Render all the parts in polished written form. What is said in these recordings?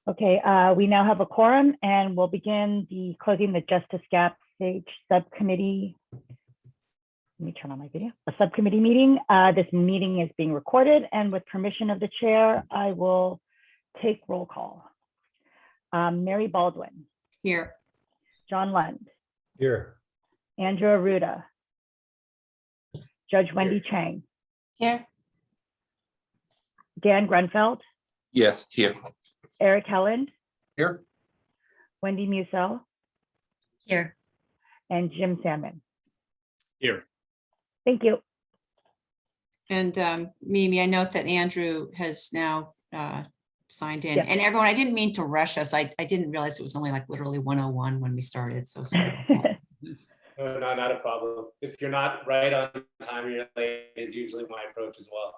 Okay, we now have a quorum and we'll begin the closing the Justice Gap Stage Subcommittee. Let me turn on my video. A subcommittee meeting. This meeting is being recorded, and with permission of the chair, I will take roll call. Mary Baldwin. Here. John Lund. Here. Andrew Arruda. Judge Wendy Chang. Here. Dan Grunfeld. Yes, here. Eric Helland. Here. Wendy Musso. Here. And Jim Salmon. Here. Thank you. And Mimi, I note that Andrew has now signed in. Yes. And everyone, I didn't mean to rush us. I didn't realize it was only like literally 1:01 when we started. So sorry. No, not a problem. If you're not right on time, you're late is usually my approach as well.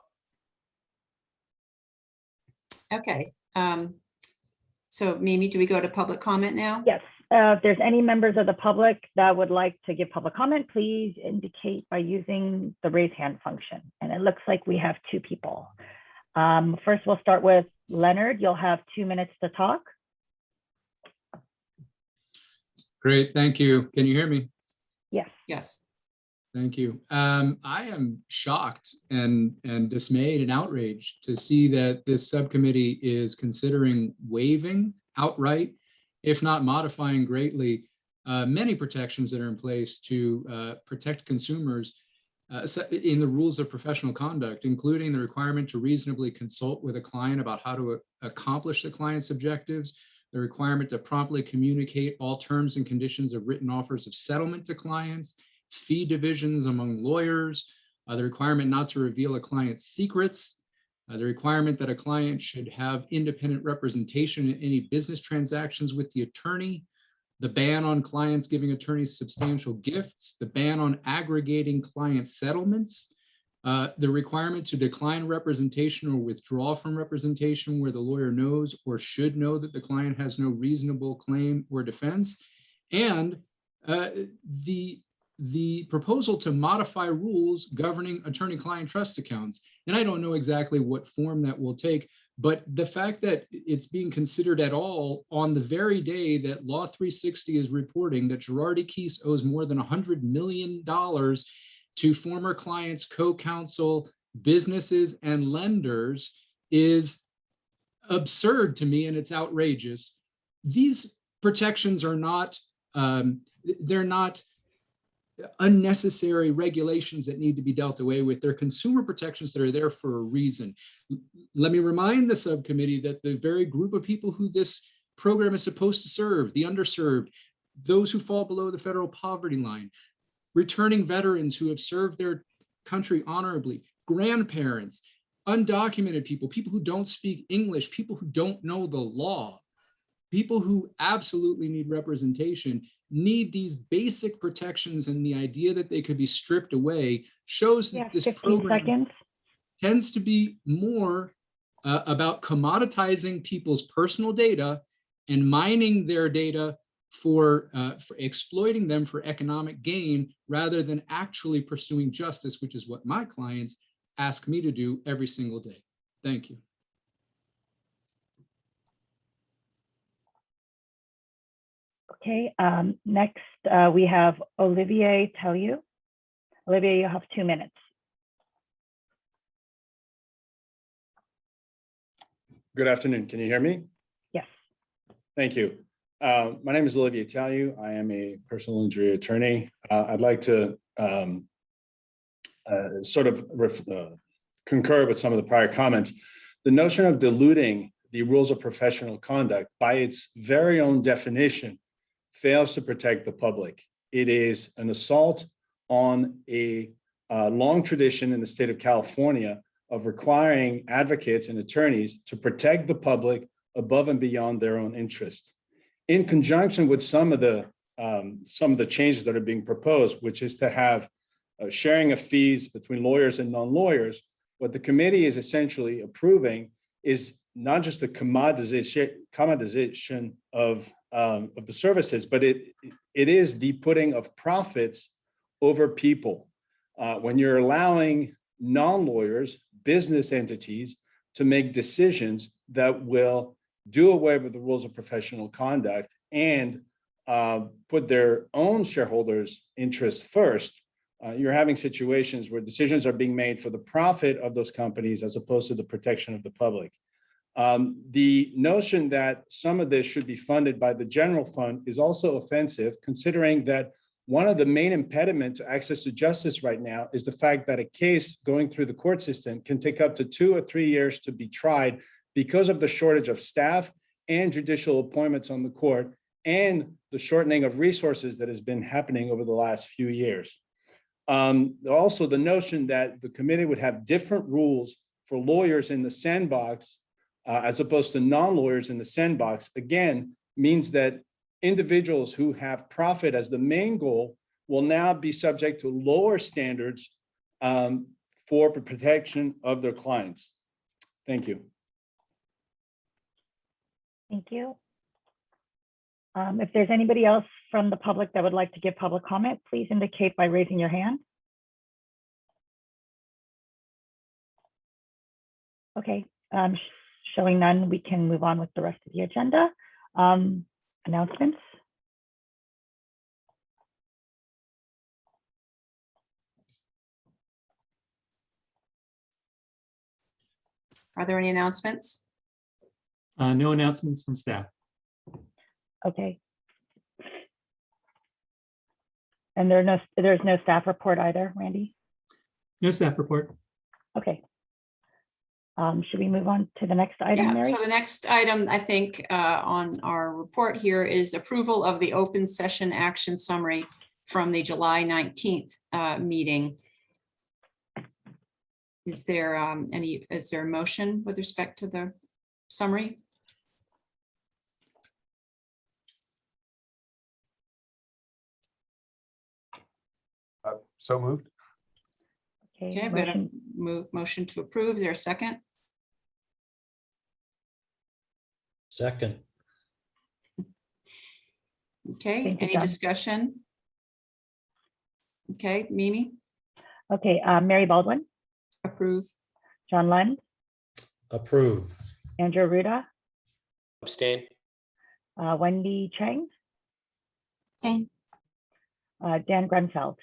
Okay. So Mimi, do we go to public comment now? Yes, if there's any members of the public that would like to give public comment, please indicate by using the raise hand function. And it looks like we have two people. First, we'll start with Leonard. You'll have 2 minutes to talk. Great, thank you. Can you hear me? Yes. Yes. Thank you. I am shocked and dismayed and outraged to see that this subcommittee is considering waiving outright, if not modifying greatly, many protections that are in place to protect consumers in the rules of professional conduct, including the requirement to reasonably consult with a client about how to accomplish the client's objectives, the requirement to promptly communicate all terms and conditions of written offers of settlement to clients, fee divisions among lawyers, the requirement not to reveal a client's secrets, the requirement that a client should have independent representation in any business transactions with the attorney, the ban on clients giving attorneys substantial gifts, the ban on aggregating client settlements, the requirement to decline representation or withdraw from representation where the lawyer knows or should know that the client has no reasonable claim or defense, and the proposal to modify rules governing attorney-client trust accounts. And I don't know exactly what form that will take, but the fact that it's being considered at all on the very day that Law 360 is reporting that Girardi Keese owes more than $100 million to former clients, co-counsel, businesses, and lenders is absurd to me, and it's outrageous. These protections are not, they're not unnecessary regulations that need to be dealt away with. They're consumer protections that are there for a reason. Let me remind the subcommittee that the very group of people who this program is supposed to serve, the underserved, those who fall below the federal poverty line, returning veterans who have served their country honorably, grandparents, undocumented people, people who don't speak English, people who don't know the law, people who absolutely need representation, need these basic protections, and the idea that they could be stripped away shows that this program tends to be more about commoditizing people's personal data and mining their data for exploiting them for economic gain, rather than actually pursuing justice, which is what my clients ask me to do every single day. Thank you. Okay, next we have Olivier Tellieu. Olivier, you have 2 minutes. Good afternoon. Can you hear me? Yes. Thank you. My name is Olivier Tellieu. I am a personal injury attorney. I'd like to concur with some of the prior comments. The notion of diluting the rules of professional conduct by its very own definition fails to protect the public. It is an assault on a long tradition in the state of California of requiring advocates and attorneys to protect the public above and beyond their own interest. In conjunction with some of the changes that are being proposed, which is to have sharing of fees between lawyers and non-lawyers, what the committee is essentially approving is not just the commoditization of the services, but it is the putting of profits over people. When you're allowing non-lawyers, business entities to make decisions that will do away with the rules of professional conduct and put their own shareholders' interest first, you're having situations where decisions are being made for the profit of those companies as opposed to the protection of the public. The notion that some of this should be funded by the general fund is also offensive, considering that one of the main impediments to access to justice right now is the fact that a case going through the court system can take up to 2 or 3 years to be tried because of the shortage of staff and judicial appointments on the court and the shortening of resources that has been happening over the last few years. Also, the notion that the committee would have different rules for lawyers in the sandbox as opposed to non-lawyers in the sandbox, again, means that individuals who have profit as the main goal will now be subject to lower standards for protection of their clients. Thank you. Thank you. If there's anybody else from the public that would like to give public comment, please indicate by raising your hand. Okay, showing none, we can move on with the rest of the agenda. Announcements. Are there any announcements? No announcements from staff. Okay. And there's no staff report either, Randy? No staff report. Okay. Should we move on to the next item, Yeah, Mary? so the next item, I think, on our report here is approval of the open session action summary from the July 19th meeting. Is there is there a motion with respect to the summary? So moved. Okay, I've got a motion to approve. Is there a second? Second. Okay, Thank you, any John. discussion? Okay, Mimi, Okay, Mary Baldwin, approve. John Lund, Approve. Andrew Ruda, Abstain. Wendy Chang, Okay. Dan Grenfeld,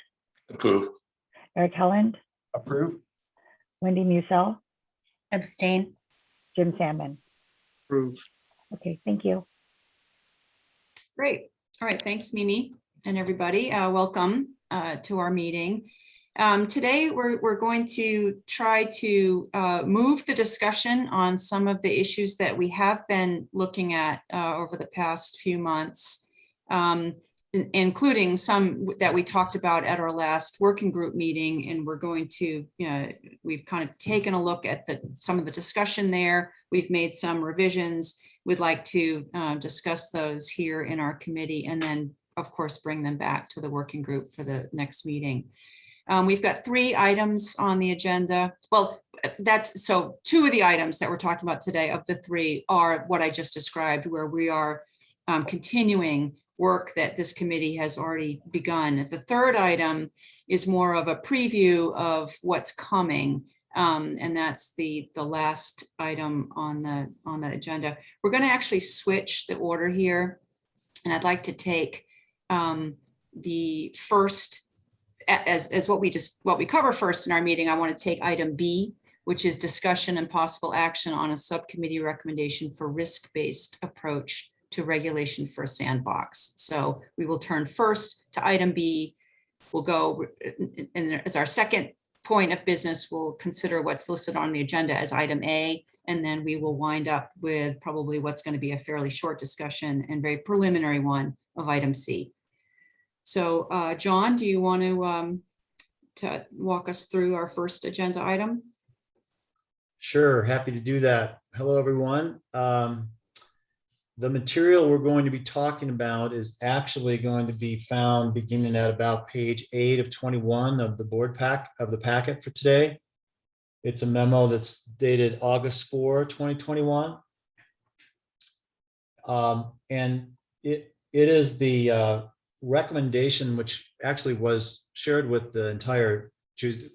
Approve. Eric Helland, Approve. Wendy Musil, Abstain. Jim Salmon. Approve. Okay, thank you. Great. All right, thanks, Mimi, and everybody. Welcome to our meeting. Today, we're going to try to move the discussion on some of the issues that we have been looking at over the past few months, including some that we talked about at our last working group meeting. And we're going to, we've kind of taken a look at some of the discussion there. We've made some revisions. We'd like to discuss those here in our committee and then, of course, bring them back to the working group for the next meeting. We've got 3 items on the agenda. Well, so 2 of the items that we're talking about today of the 3 are what I just described, where we are continuing work that this committee has already begun. The 3rd item is more of a preview of what's coming. And that's the last item on the agenda. We're going to actually switch the order here. And I'd like to take the first, as what we cover first in our meeting. I want to take item B, which is discussion and possible action on a subcommittee recommendation for risk-based approach to regulation for a sandbox. So we will turn first to item B. We'll go, and as our second point of business, we'll consider what's listed on the agenda as item A, and then we will wind up with probably what's going to be a fairly short discussion and very preliminary one of item C. So John, do you want to walk us through our first agenda item? Sure, happy to do that. Hello, everyone. The material we're going to be talking about is actually going to be found beginning at about page 8 of 21 of the board pack of the packet for today. It's a memo that's dated August 4, 2021. And it is the recommendation, which actually was shared with the entire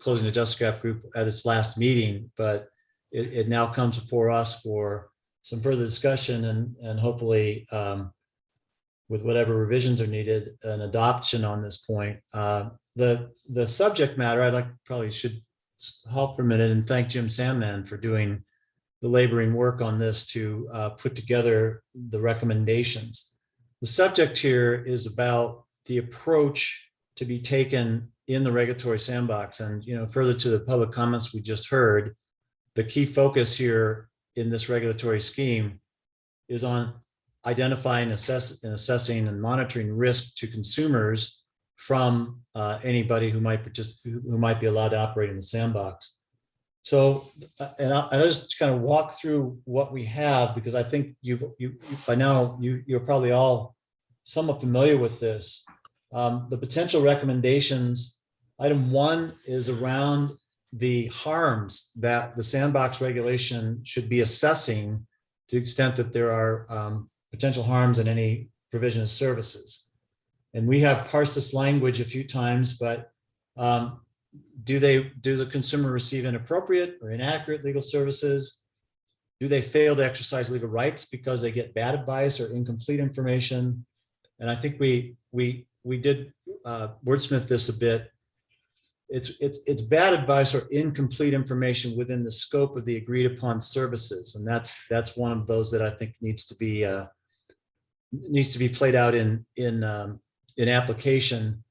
Closing the Justice Gap group at its last meeting, but it now comes before us for some further discussion and hopefully with whatever revisions are needed, an adoption on this point. The subject matter, probably should halt for a minute and thank Jim Sandman for doing the laboring work on this to put together the recommendations. The subject here is about the approach to be taken in the regulatory sandbox. And, further to the public comments we just heard, the key focus here in this regulatory scheme is on identifying, assessing and monitoring risk to consumers from anybody who might be allowed to operate in the sandbox. So, and I'll just kind of walk through what we have, because I think by now you're probably all somewhat familiar with this. The potential recommendations, item 1 is around the harms that the sandbox regulation should be assessing to the extent that there are potential harms in any provision of services. And we have parsed this language a few times, but does the consumer receive inappropriate or inaccurate legal services? Do they fail to exercise legal rights because they get bad advice or incomplete information? And I think we did wordsmith this a bit. It's bad advice or incomplete information within the scope of the agreed upon services, and that's one of those that I think needs to be played out in application.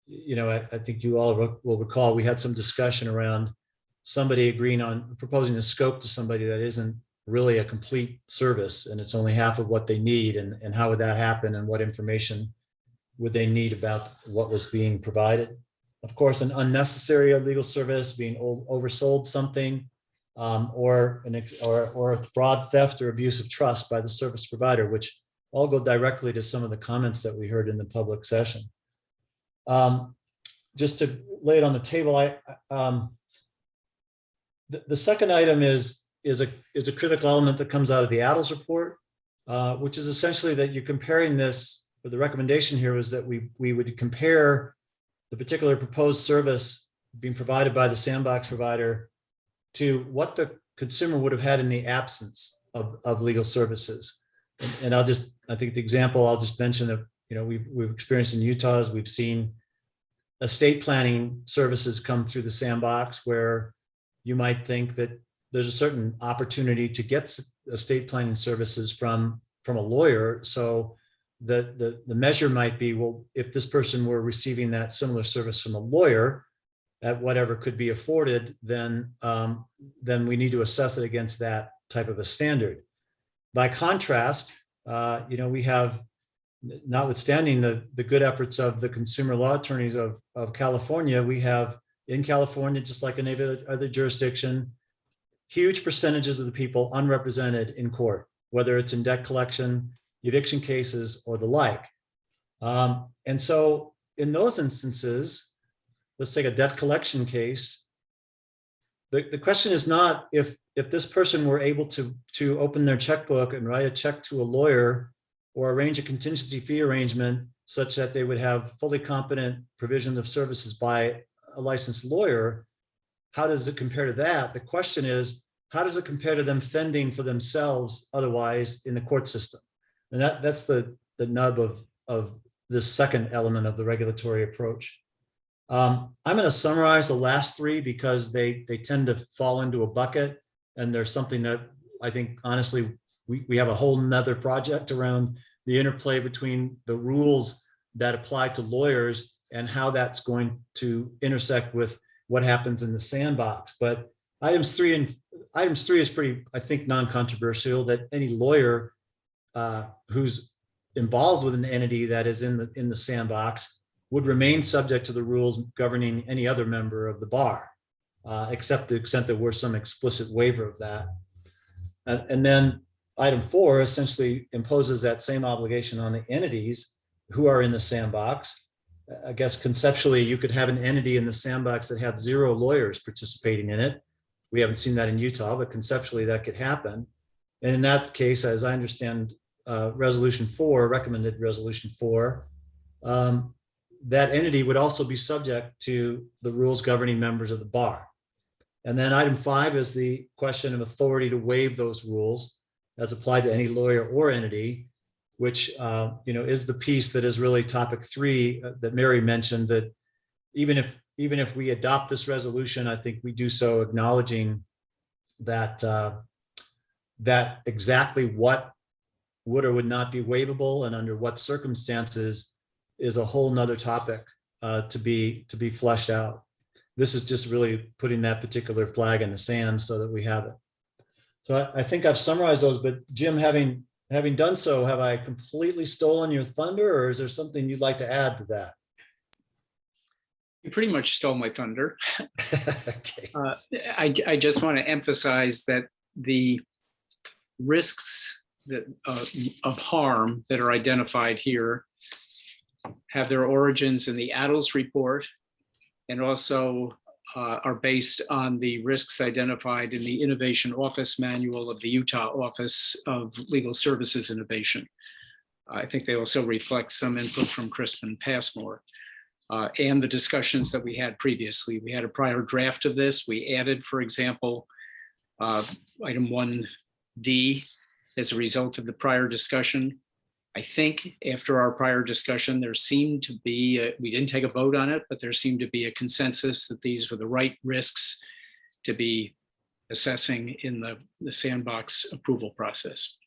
I think you all will recall we had some discussion around somebody agreeing on proposing a scope to somebody that isn't really a complete service, and it's only half of what they need, and how would that happen, and what information would they need about what was being provided. Of course, an unnecessary illegal service, being oversold something, or fraud, theft, or abuse of trust by the service provider, which all go directly to some of the comments that we heard in the public session. Just to lay it on the table, the second item is a critical element that comes out of the Adels report, which is essentially that you're comparing this, or the recommendation here was that we would compare the particular proposed service being provided by the sandbox provider to what the consumer would have had in the absence of legal services. And I think the example I'll just mention that we've experienced in Utah is we've seen estate planning services come through the sandbox, where you might think that there's a certain opportunity to get estate planning services from a lawyer. So the measure might be, well, if this person were receiving that similar service from a lawyer at whatever could be afforded, then we need to assess it against that type of a standard. By contrast, we have, notwithstanding the good efforts of the consumer law attorneys of California, we have in California, just like in every other jurisdiction, huge percentages of the people unrepresented in court, whether it's in debt collection, eviction cases, or the like. And so in those instances, let's take a debt collection case. The question is not if this person were able to open their checkbook and write a check to a lawyer or arrange a contingency fee arrangement such that they would have fully competent provisions of services by a licensed lawyer. How does it compare to that? The question is, how does it compare to them fending for themselves otherwise in the court system? And that's the nub of this second element of the regulatory approach. I'm going to summarize the last three because they tend to fall into a bucket, and there's something that I think, honestly, we have a whole nother project around the interplay between the rules that apply to lawyers and how that's going to intersect with what happens in the sandbox. But items three is pretty, I think, non-controversial, that any lawyer who's involved with an entity that is in the sandbox would remain subject to the rules governing any other member of the bar, except to the extent that there's some explicit waiver of that. And then item 4 essentially imposes that same obligation on the entities who are in the sandbox. I guess conceptually, you could have an entity in the sandbox that had 0 lawyers participating in it. We haven't seen that in Utah, but conceptually that could happen. And in that case, as I understand resolution 4, recommended resolution 4, that entity would also be subject to the rules governing members of the bar. And then item 5 is the question of authority to waive those rules. as applied to any lawyer or entity, which is the piece that is really topic 3 that Mary mentioned, that even if we adopt this resolution, I think we do so acknowledging that that exactly what would or would not be waivable and under what circumstances is a whole nother topic to be fleshed out. This is just really putting that particular flag in the sand so that we have it. So I think I've summarized those, but Jim, having done so, have I completely stolen your thunder, or is there something you'd like to add to that? You pretty much stole my thunder. Okay. I just want to emphasize that the risks that of harm that are identified here have their origins in the ADLS report, and also are based on the risks identified in the Innovation Office Manual of the Utah Office of Legal Services Innovation. I think they also reflect some input from Crispin Passmore and the discussions that we had previously. We had a prior draft of this. We added, for example, item 1D as a result of the prior discussion. I think after our prior discussion, there seemed to be, we didn't take a vote on it, but there seemed to be a consensus that these were the right risks to be assessing in the Sandbox approval process.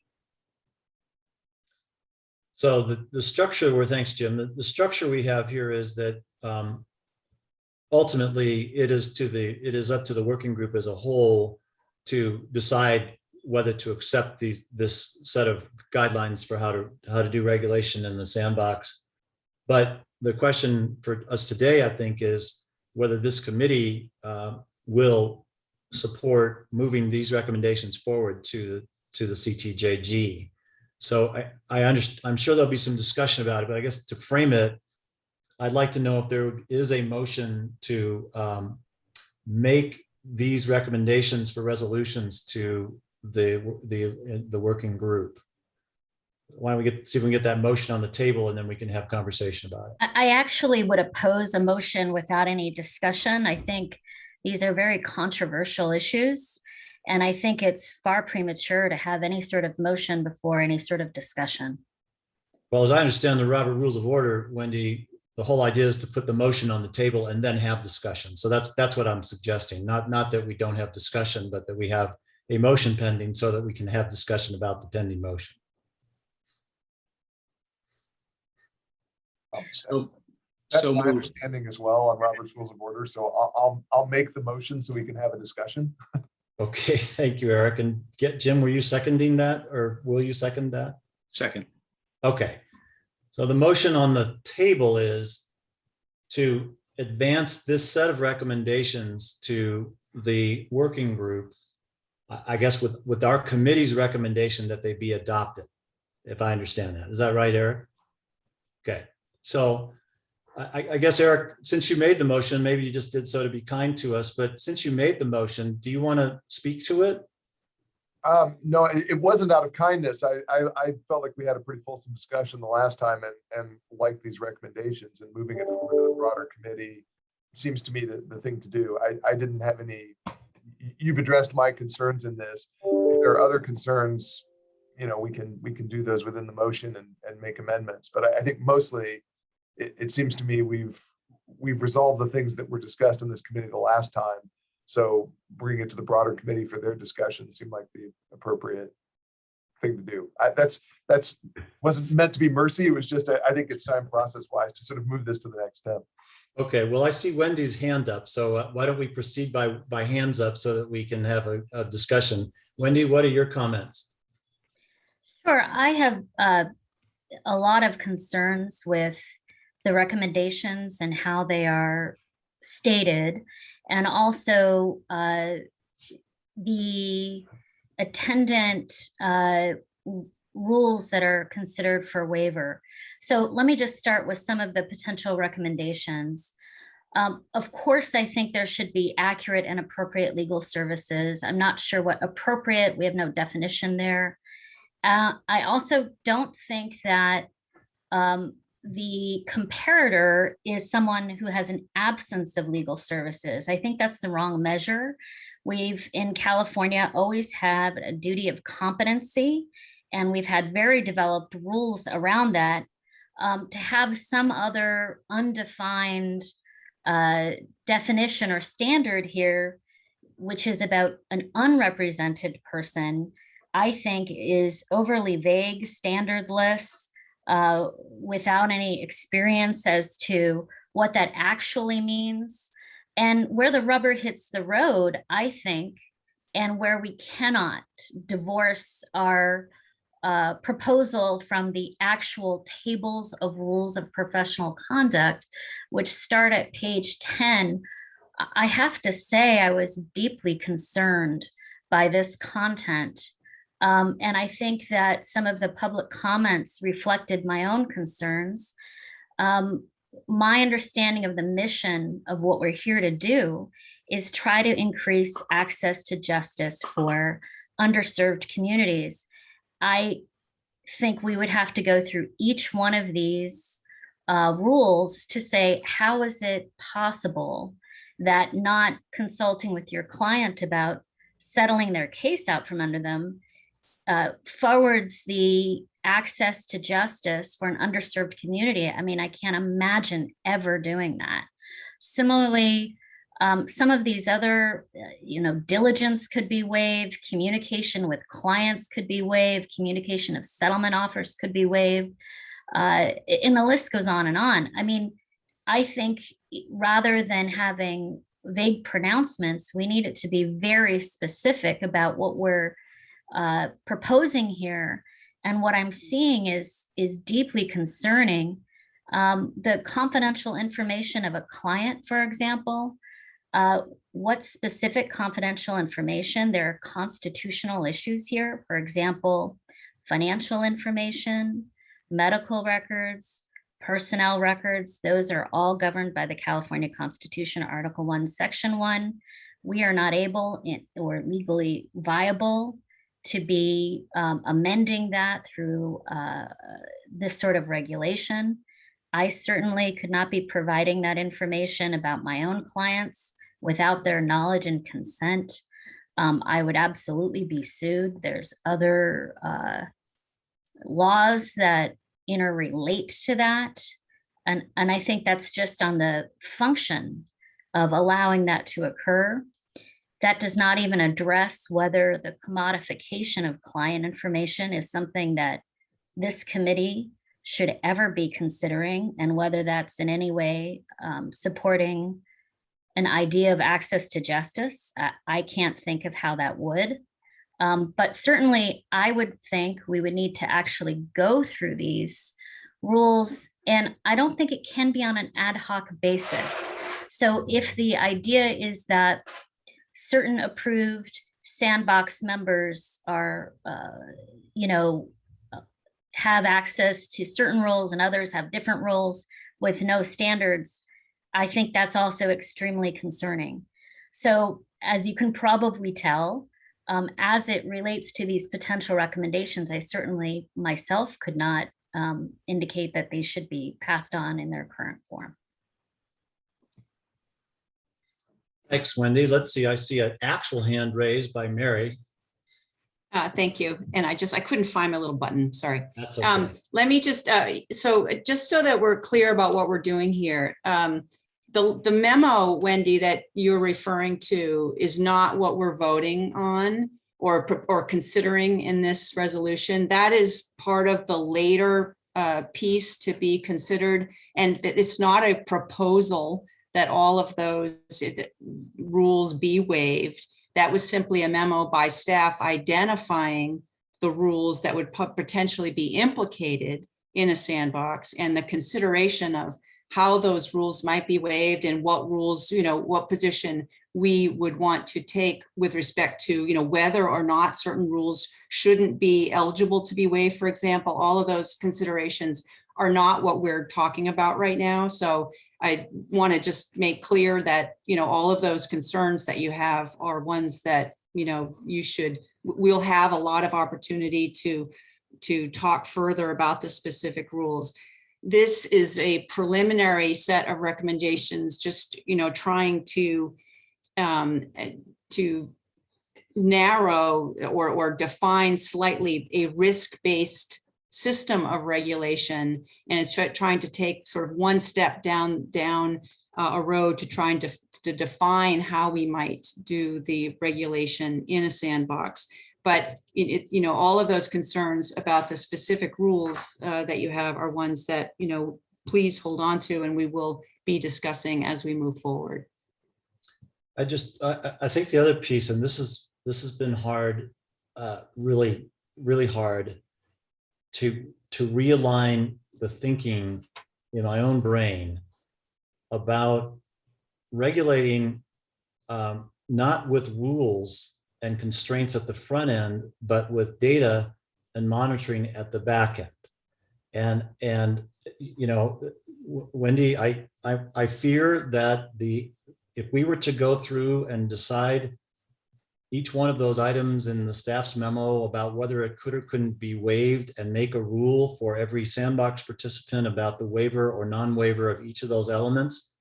So the structure, thanks, Jim. The structure we have here is that ultimately it is up to the working group as a whole to decide whether to accept this set of guidelines for how to do regulation in the Sandbox. But the question for us today, I think, is whether this committee will support moving these recommendations forward to the CTJG. So I'm sure there'll be some discussion about it, but I guess to frame it, I'd like to know if there is a motion to make these recommendations for resolutions to the working group. Why don't we see if we can get that motion on the table, and then we can have conversation about it. I actually would oppose a motion without any discussion. I think these are very controversial issues, and I think it's far premature to have any sort of motion before any sort of discussion. Well, as I understand the Robert Rules of Order, Wendy, the whole idea is to put the motion on the table and then have discussion. So that's what I'm suggesting. Not that we don't have discussion, but that we have a motion pending so that we can have discussion about the pending motion. That's So my moved. understanding as well on Robert's Rules of Order. So I'll make the motion so we can have a discussion. Okay, thank you, Eric. And Jim, were you seconding that, or will you second that? Second. Okay. So the motion on the table is to advance this set of recommendations to the working group, I guess with our committee's recommendation that they be adopted, if I understand that. Is that right, Eric? Okay. So I guess, Eric, since you made the motion, maybe you just did so to be kind to us, but since you made the motion, do you want to speak to it? No, it wasn't out of kindness. I felt like we had a pretty fulsome discussion the last time and liked these recommendations, and moving it forward to the broader committee seems to me the thing to do. I didn't have any, you've addressed my concerns in this. If there are other concerns, we can do those within the motion and make amendments. But I think mostly it seems to me we've resolved the things that were discussed in this committee the last time. So bringing it to the broader committee for their discussion seemed like the appropriate thing to do. That's wasn't meant to be mercy. It was just, I think it's time process-wise to sort of move this to the next step. Okay, well, I see Wendy's hand up. So why don't we proceed by hands up so that we can have a discussion. Wendy, what are your comments? Sure, I have a lot of concerns with the recommendations and how they are stated, and also the attendant rules that are considered for waiver. So let me just start with some of the potential recommendations. Of course, I think there should be accurate and appropriate legal services. I'm not sure what appropriate, we have no definition there. I also don't think that the comparator is someone who has an absence of legal services. I think that's the wrong measure. We've in California always had a duty of competency, and we've had very developed rules around that. To have some other undefined definition or standard here, which is about an unrepresented person, I think is overly vague, standardless, without any experience as to what that actually means. And where the rubber hits the road, I think, and where we cannot divorce our proposal from the actual tables of rules of professional conduct, which start at page 10, I have to say I was deeply concerned by this content. And I think that some of the public comments reflected my own concerns. My understanding of the mission of what we're here to do is try to increase access to justice for underserved communities. I think we would have to go through each one of these rules to say, how is it possible that not consulting with your client about settling their case out from under them forwards the access to justice for an underserved community? I mean, I can't imagine ever doing that. Similarly, some of these other, diligence could be waived, communication with clients could be waived, communication of settlement offers could be waived, and the list goes on and on. I mean, I think rather than having vague pronouncements, we need it to be very specific about what we're proposing here. And what I'm seeing is deeply concerning. The confidential information of a client, for example, what specific confidential information? There are constitutional issues here. For example, financial information, medical records, personnel records, those are all governed by the California Constitution, Article 1, Section 1. We are not able or legally viable to be amending that through this sort of regulation. I certainly could not be providing that information about my own clients without their knowledge and consent. I would absolutely be sued. There's other laws that interrelate to that. And I think that's just on the function of allowing that to occur. That does not even address whether the commodification of client information is something that this committee should ever be considering, and whether that's in any way supporting an idea of access to justice. I can't think of how that would. But certainly I would think we would need to actually go through these rules, and I don't think it can be on an ad hoc basis. So if the idea is that certain approved Sandbox members are, have access to certain rules and others have different rules with no standards, I think that's also extremely concerning. So as you can probably tell, as it relates to these potential recommendations, I certainly myself could not indicate that they should be passed on in their current form. Thanks, Wendy. Let's see, I see an actual hand raised by Mary. Thank you. And I couldn't find my little button, sorry. That's okay. Let me just, just so that we're clear about what we're doing here. The memo, Wendy, that you're referring to is not what we're voting on or considering in this resolution. That is part of the later piece to be considered. And it's not a proposal that all of those rules be waived. That was simply a memo by staff identifying the rules that would potentially be implicated in a sandbox, and the consideration of how those rules might be waived and what rules, what position we would want to take with respect to, whether or not certain rules shouldn't be eligible to be waived, for example. All of those considerations are not what we're talking about right now. So I want to just make clear that, all of those concerns that you have are ones that, we'll have a lot of opportunity to talk further about the specific rules. This is a preliminary set of recommendations, just, trying to narrow or define slightly a risk-based system of regulation, and it's trying to take sort of one step down a road to trying to define how we might do the regulation in a sandbox. But all of those concerns about the specific rules that you have are ones that, please hold on to, and we will be discussing as we move forward. I think the other piece, and this has been hard, really, really hard to realign the thinking in my own brain about regulating, not with rules and constraints at the front end, but with data and monitoring at the back end. And Wendy, I fear that if we were to go through and decide each one of those items in the staff's memo about whether it could or couldn't be waived and make a rule for every sandbox participant about the waiver or non-waiver of each of those elements,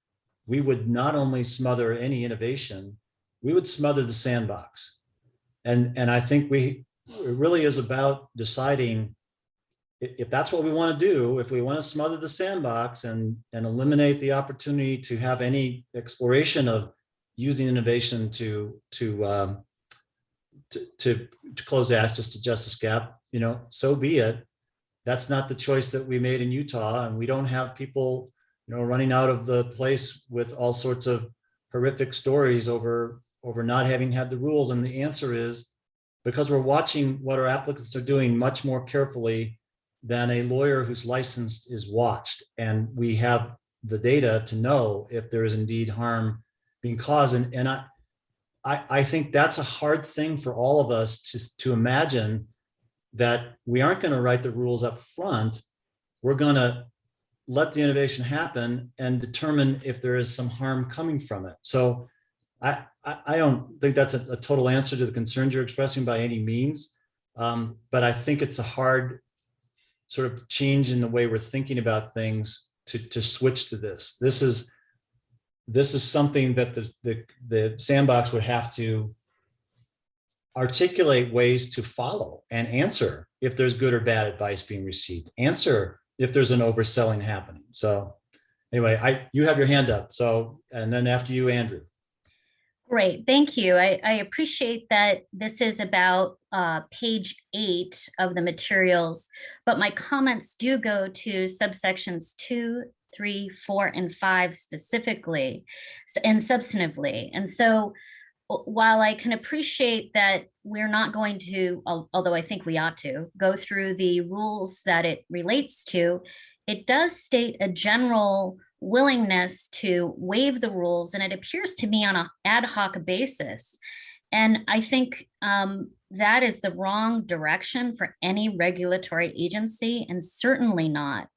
we would not only smother any innovation, we would smother the sandbox. And I think it really is about deciding if that's what we want to do, if we want to smother the sandbox and eliminate the opportunity to have any exploration of using innovation to close the access to justice gap, so be it. That's not the choice that we made in Utah, and we don't have people, running out of the place with all sorts of horrific stories over not having had the rules. And the answer is because we're watching what our applicants are doing much more carefully than a lawyer who's licensed is watched. And we have the data to know if there is indeed harm being caused. And I think that's a hard thing for all of us to imagine, that we aren't going to write the rules up front. We're going to let the innovation happen and determine if there is some harm coming from it. So I don't think that's a total answer to the concerns you're expressing by any means. But I think it's a hard sort of change in the way we're thinking about things to switch to this. This is something that the sandbox would have to articulate ways to follow and answer if there's good or bad advice being received, answer if there's an overselling happening. So anyway, you have your hand up. So, and then after you, Andrew. Great, thank you. I appreciate that this is about page 8 of the materials, but my comments do go to subsections 2, 3, 4, and 5 specifically and substantively. And so while I can appreciate that we're not going to, although I think we ought to, go through the rules that it relates to, it does state a general willingness to waive the rules, and it appears to me on an ad hoc basis. And I think that is the wrong direction for any regulatory agency, and certainly not.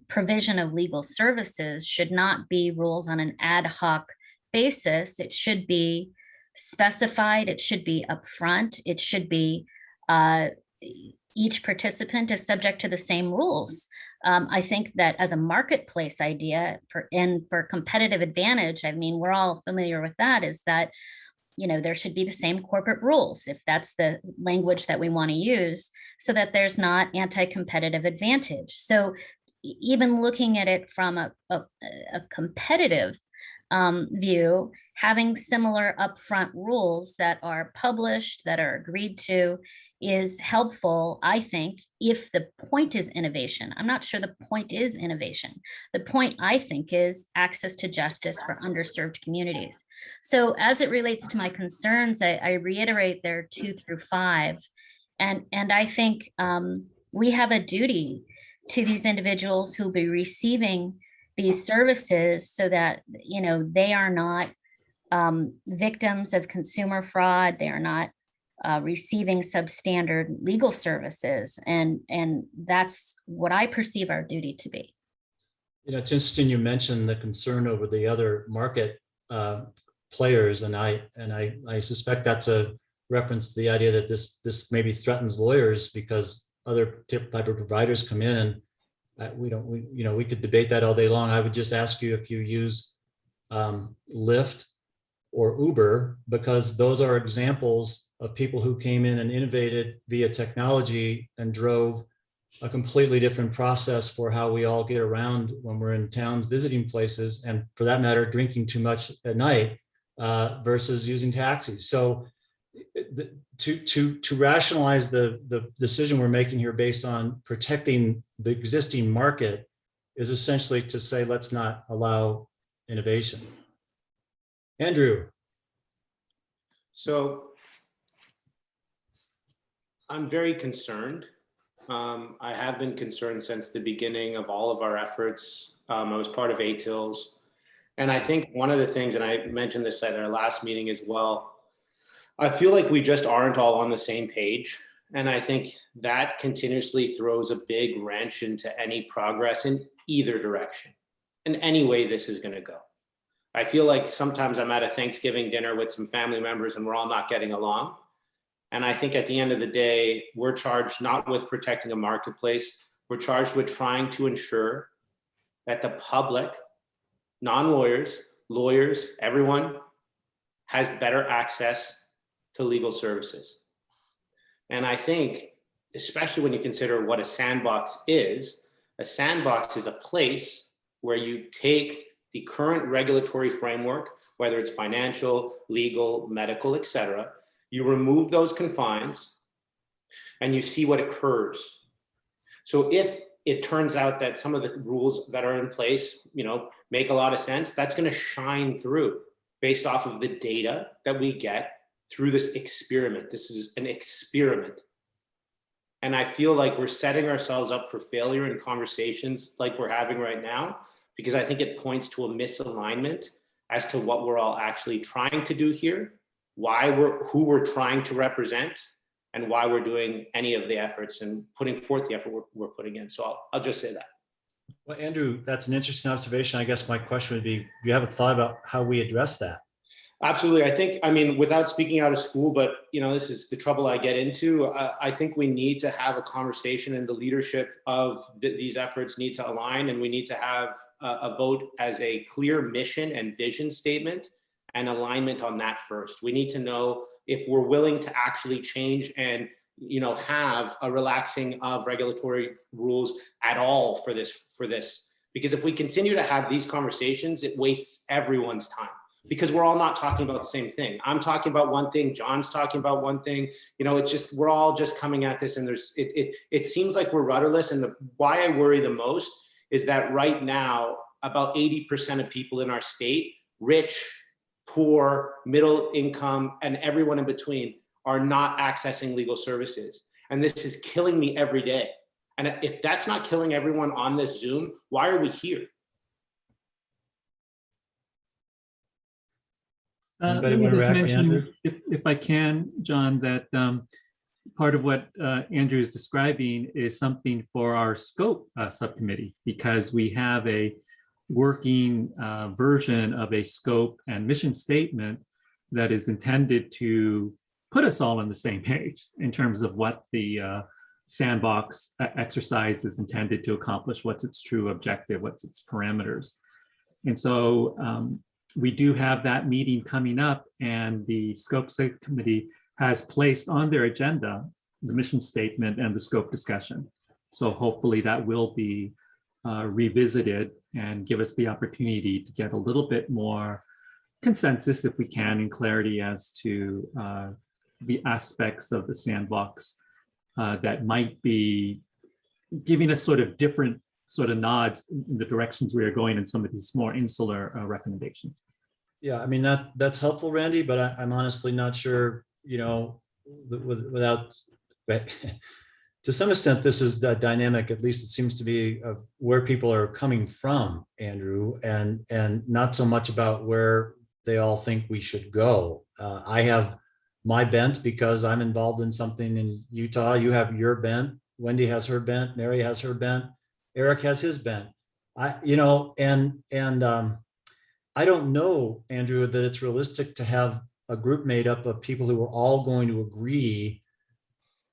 Provision of legal services should not be rules on an ad hoc basis. It should be specified, it should be upfront, it should be each participant is subject to the same rules. I think that as a marketplace idea for competitive advantage, I mean, we're all familiar with that, is that, there should be the same corporate rules, if that's the language that we want to use, so that there's not anti-competitive advantage. So even looking at it from a competitive view, having similar upfront rules that are published, that are agreed to, is helpful, I think, if the point is innovation. I'm not sure the point is innovation. The point, I think, is access to justice for underserved communities. So as it relates to my concerns, I reiterate there 2 through 5. And I think we have a duty to these individuals who'll be receiving these services, so that they are not victims of consumer fraud. They are not receiving substandard legal services, and that's what I perceive our duty to be. It's interesting you mentioned the concern over the other market players, and I suspect that's a reference to the idea that this maybe threatens lawyers because other type of providers come in. We could debate that all day long. I would just ask you if you use Lyft or Uber, because those are examples of people who came in and innovated via technology and drove a completely different process for how we all get around when we're in towns visiting places, and for that matter, drinking too much at night versus using taxis. So to rationalize the decision we're making here based on protecting the existing market is essentially to say, let's not allow innovation. Andrew. So I'm very concerned. I have been concerned since the beginning of all of our efforts. I was part of ATILs. And I think one of the things, and I mentioned this at our last meeting as well, I feel like we just aren't all on the same page. And I think that continuously throws a big wrench into any progress in either direction, in any way this is going to go. I feel like sometimes I'm at a Thanksgiving dinner with some family members and we're all not getting along. And I think at the end of the day, we're charged not with protecting a marketplace, we're charged with trying to ensure that the public, non-lawyers, lawyers, everyone has better access to legal services. And I think, especially when you consider what a sandbox is a place where you take the current regulatory framework, whether it's financial, legal, medical, etc., you remove those confines and you see what occurs. So if it turns out that some of the rules that are in place, make a lot of sense, that's going to shine through based off of the data that we get through this experiment. This is an experiment. And I feel like we're setting ourselves up for failure in conversations like we're having right now, because I think it points to a misalignment as to what we're all actually trying to do here, who we're trying to represent, and why we're doing any of the efforts and putting forth the effort we're putting in. So I'll just say that. Well, Andrew, that's an interesting observation. I guess my question would be, do you have a thought about how we address that? Absolutely. I mean, without speaking out of school, but this is the trouble I get into. I think we need to have a conversation, and the leadership of these efforts need to align, and we need to have a vote as a clear mission and vision statement and alignment on that first. We need to know if we're willing to actually change and have a relaxing of regulatory rules at all for this. Because if we continue to have these conversations, it wastes everyone's time, because we're all not talking about the same thing. I'm talking about one thing, John's talking about one thing. It's just, we're all just coming at this, and it seems like we're rudderless. And why I worry the most is that right now, about 80% of people in our state, rich, poor, middle income, and everyone in between, are not accessing legal services. And this is killing me every day. And if that's not killing everyone on this Zoom, why are we here? Anybody Let me want to just react, Andrew? mention, if I can, John, that part of what Andrew is describing is something for our scope subcommittee, because we have a working version of a scope and mission statement that is intended to put us all on the same page in terms of what the sandbox exercise is intended to accomplish, what's its true objective, what's its parameters. And so we do have that meeting coming up, and the scope subcommittee has placed on their agenda the mission statement and the scope discussion. So hopefully that will be revisited and give us the opportunity to get a little bit more consensus, if we can, and clarity as to the aspects of the sandbox that might be giving us sort of different sort of nods in the directions we are going in some of these more insular recommendations. Yeah, I mean, that's helpful, Randy, but I'm honestly not sure, without, to some extent, this is the dynamic, at least it seems to be, of where people are coming from, Andrew, and not so much about where they all think we should go. I have my bent because I'm involved in something in Utah. You have your bent. Wendy has her bent. Mary has her bent. Eric has his bent. I don't know, Andrew, that it's realistic to have a group made up of people who are all going to agree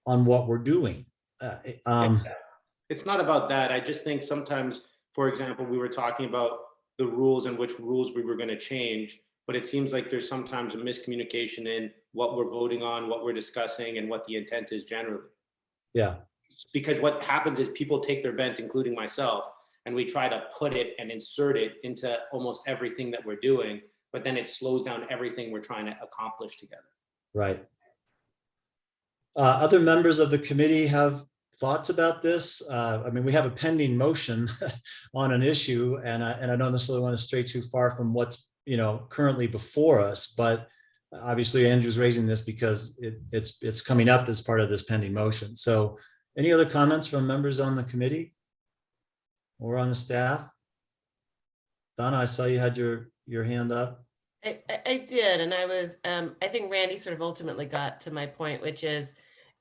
on what we're doing. It's not about that. I just think sometimes, for example, we were talking about the rules and which rules we were going to change, but it seems like there's sometimes a miscommunication in what we're voting on, what we're discussing, and what the intent is generally. Yeah, Because what happens is people take their bent, including myself, and we try to put it and insert it into almost everything that we're doing, but then it slows down everything we're trying to accomplish together. right. Other members of the committee have thoughts about this? I mean, we have a pending motion on an issue, and I don't necessarily want to stray too far from what's, currently before us, but obviously Andrew's raising this because it's coming up as part of this pending motion. So any other comments from members on the committee or on the staff? Donna, I saw you had your hand up. I did, and I was, I think Randy sort of ultimately got to my point, which is,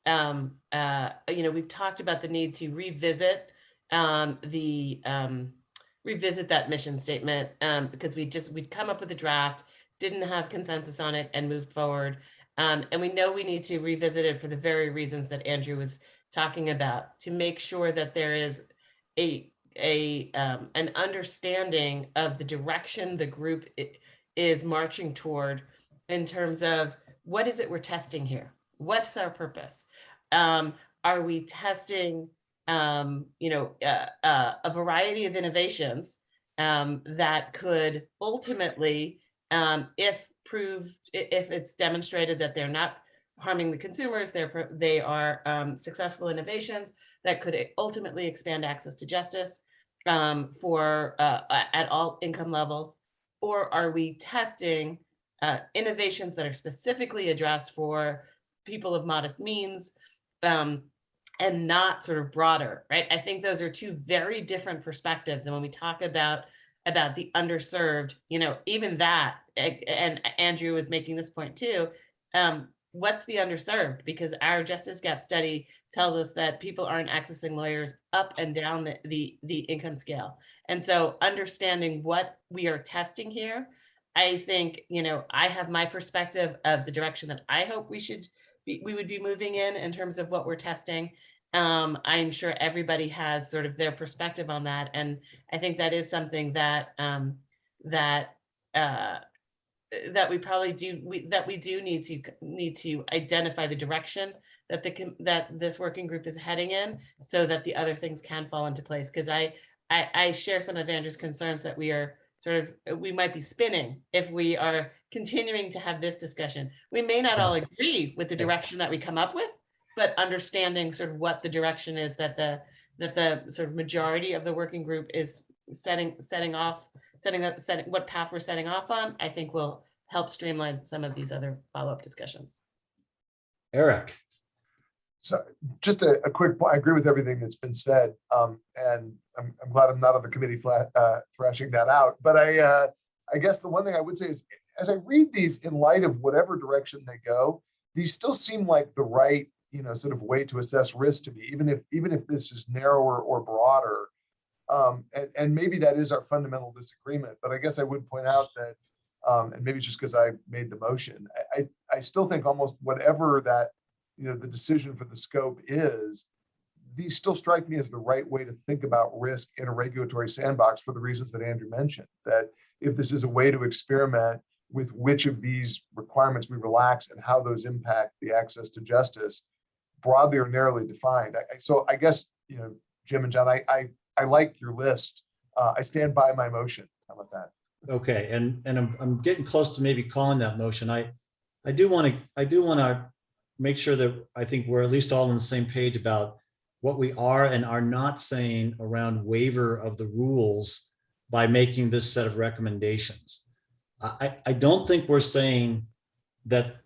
we've talked about the need to revisit revisit that mission statement, because we'd come up with a draft, didn't have consensus on it, and moved forward. And we know we need to revisit it for the very reasons that Andrew was talking about, to make sure that there is an understanding of the direction the group is marching toward in terms of what is it we're testing here? What's our purpose? Are we testing, a variety of innovations that could ultimately, if it's demonstrated that they're not harming the consumers, they are successful innovations that could ultimately expand access to justice for at all income levels? Or are we testing innovations that are specifically addressed for people of modest means, and not sort of broader, right? I think those are two very different perspectives. And when we talk about the underserved, even that, and Andrew was making this point too, what's the underserved? Because our Justice Gap study tells us that people aren't accessing lawyers up and down the income scale. And so understanding what we are testing here, I think, I have my perspective of the direction that I hope we would be moving in terms of what we're testing. I'm sure everybody has sort of their perspective on that. And I think that is something that we probably do, we do need to identify the direction that this working group is heading in, so that the other things can fall into place. Because I share some of Andrew's concerns that we might be spinning if we are continuing to have this discussion. We may not all agree with the direction that we come up with, but understanding sort of what the direction is that the sort of majority of the working group is setting what path we're setting off on, I think will help streamline some of these other follow-up discussions. Eric. So just a quick point. I agree with everything that's been said. And I'm glad I'm not on the committee thrashing that out. But I guess the one thing I would say is, as I read these in light of whatever direction they go, these still seem like the right, sort of way to assess risk to me, even if this is narrower or broader. And maybe that is our fundamental disagreement. But I guess I would point out that, and maybe it's just because I made the motion, I still think almost whatever that, the decision for the scope is, these still strike me as the right way to think about risk in a regulatory sandbox, for the reasons that Andrew mentioned, that if this is a way to experiment with which of these requirements we relax and how those impact the access to justice, broadly or narrowly defined. So I guess, Jim and John, I like your list. I stand by my motion. How about that? Okay, and I'm getting close to maybe calling that motion. I do want to make sure that I think we're at least all on the same page about what we are and are not saying around waiver of the rules by making this set of recommendations. I don't think we're saying that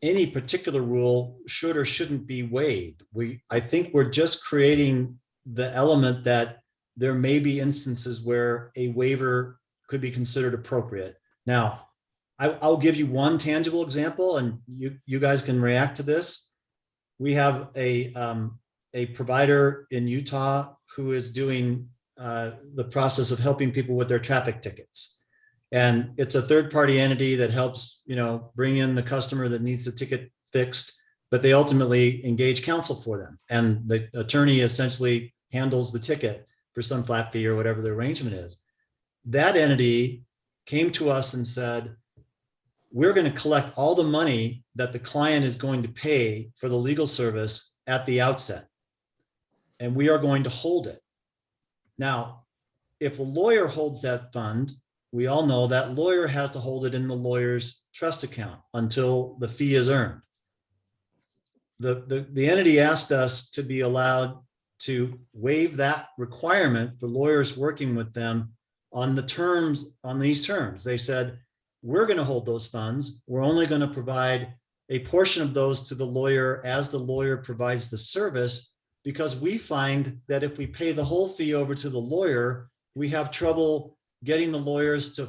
any particular rule should or shouldn't be waived. I think we're just creating the element that there may be instances where a waiver could be considered appropriate. Now, I'll give you one tangible example, and you guys can react to this. We have a provider in Utah who is doing the process of helping people with their traffic tickets. And it's a third-party entity that helps, bring in the customer that needs the ticket fixed, but they ultimately engage counsel for them. And the attorney essentially handles the ticket for some flat fee or whatever the arrangement is. That entity came to us and said, we're going to collect all the money that the client is going to pay for the legal service at the outset, and we are going to hold it. Now, if a lawyer holds that fund, we all know that lawyer has to hold it in the lawyer's trust account until the fee is earned. The entity asked us to be allowed to waive that requirement for lawyers working with them on the terms, on these terms. They said, we're going to hold those funds. We're only going to provide a portion of those to the lawyer as the lawyer provides the service, because we find that if we pay the whole fee over to the lawyer, we have trouble getting the lawyers to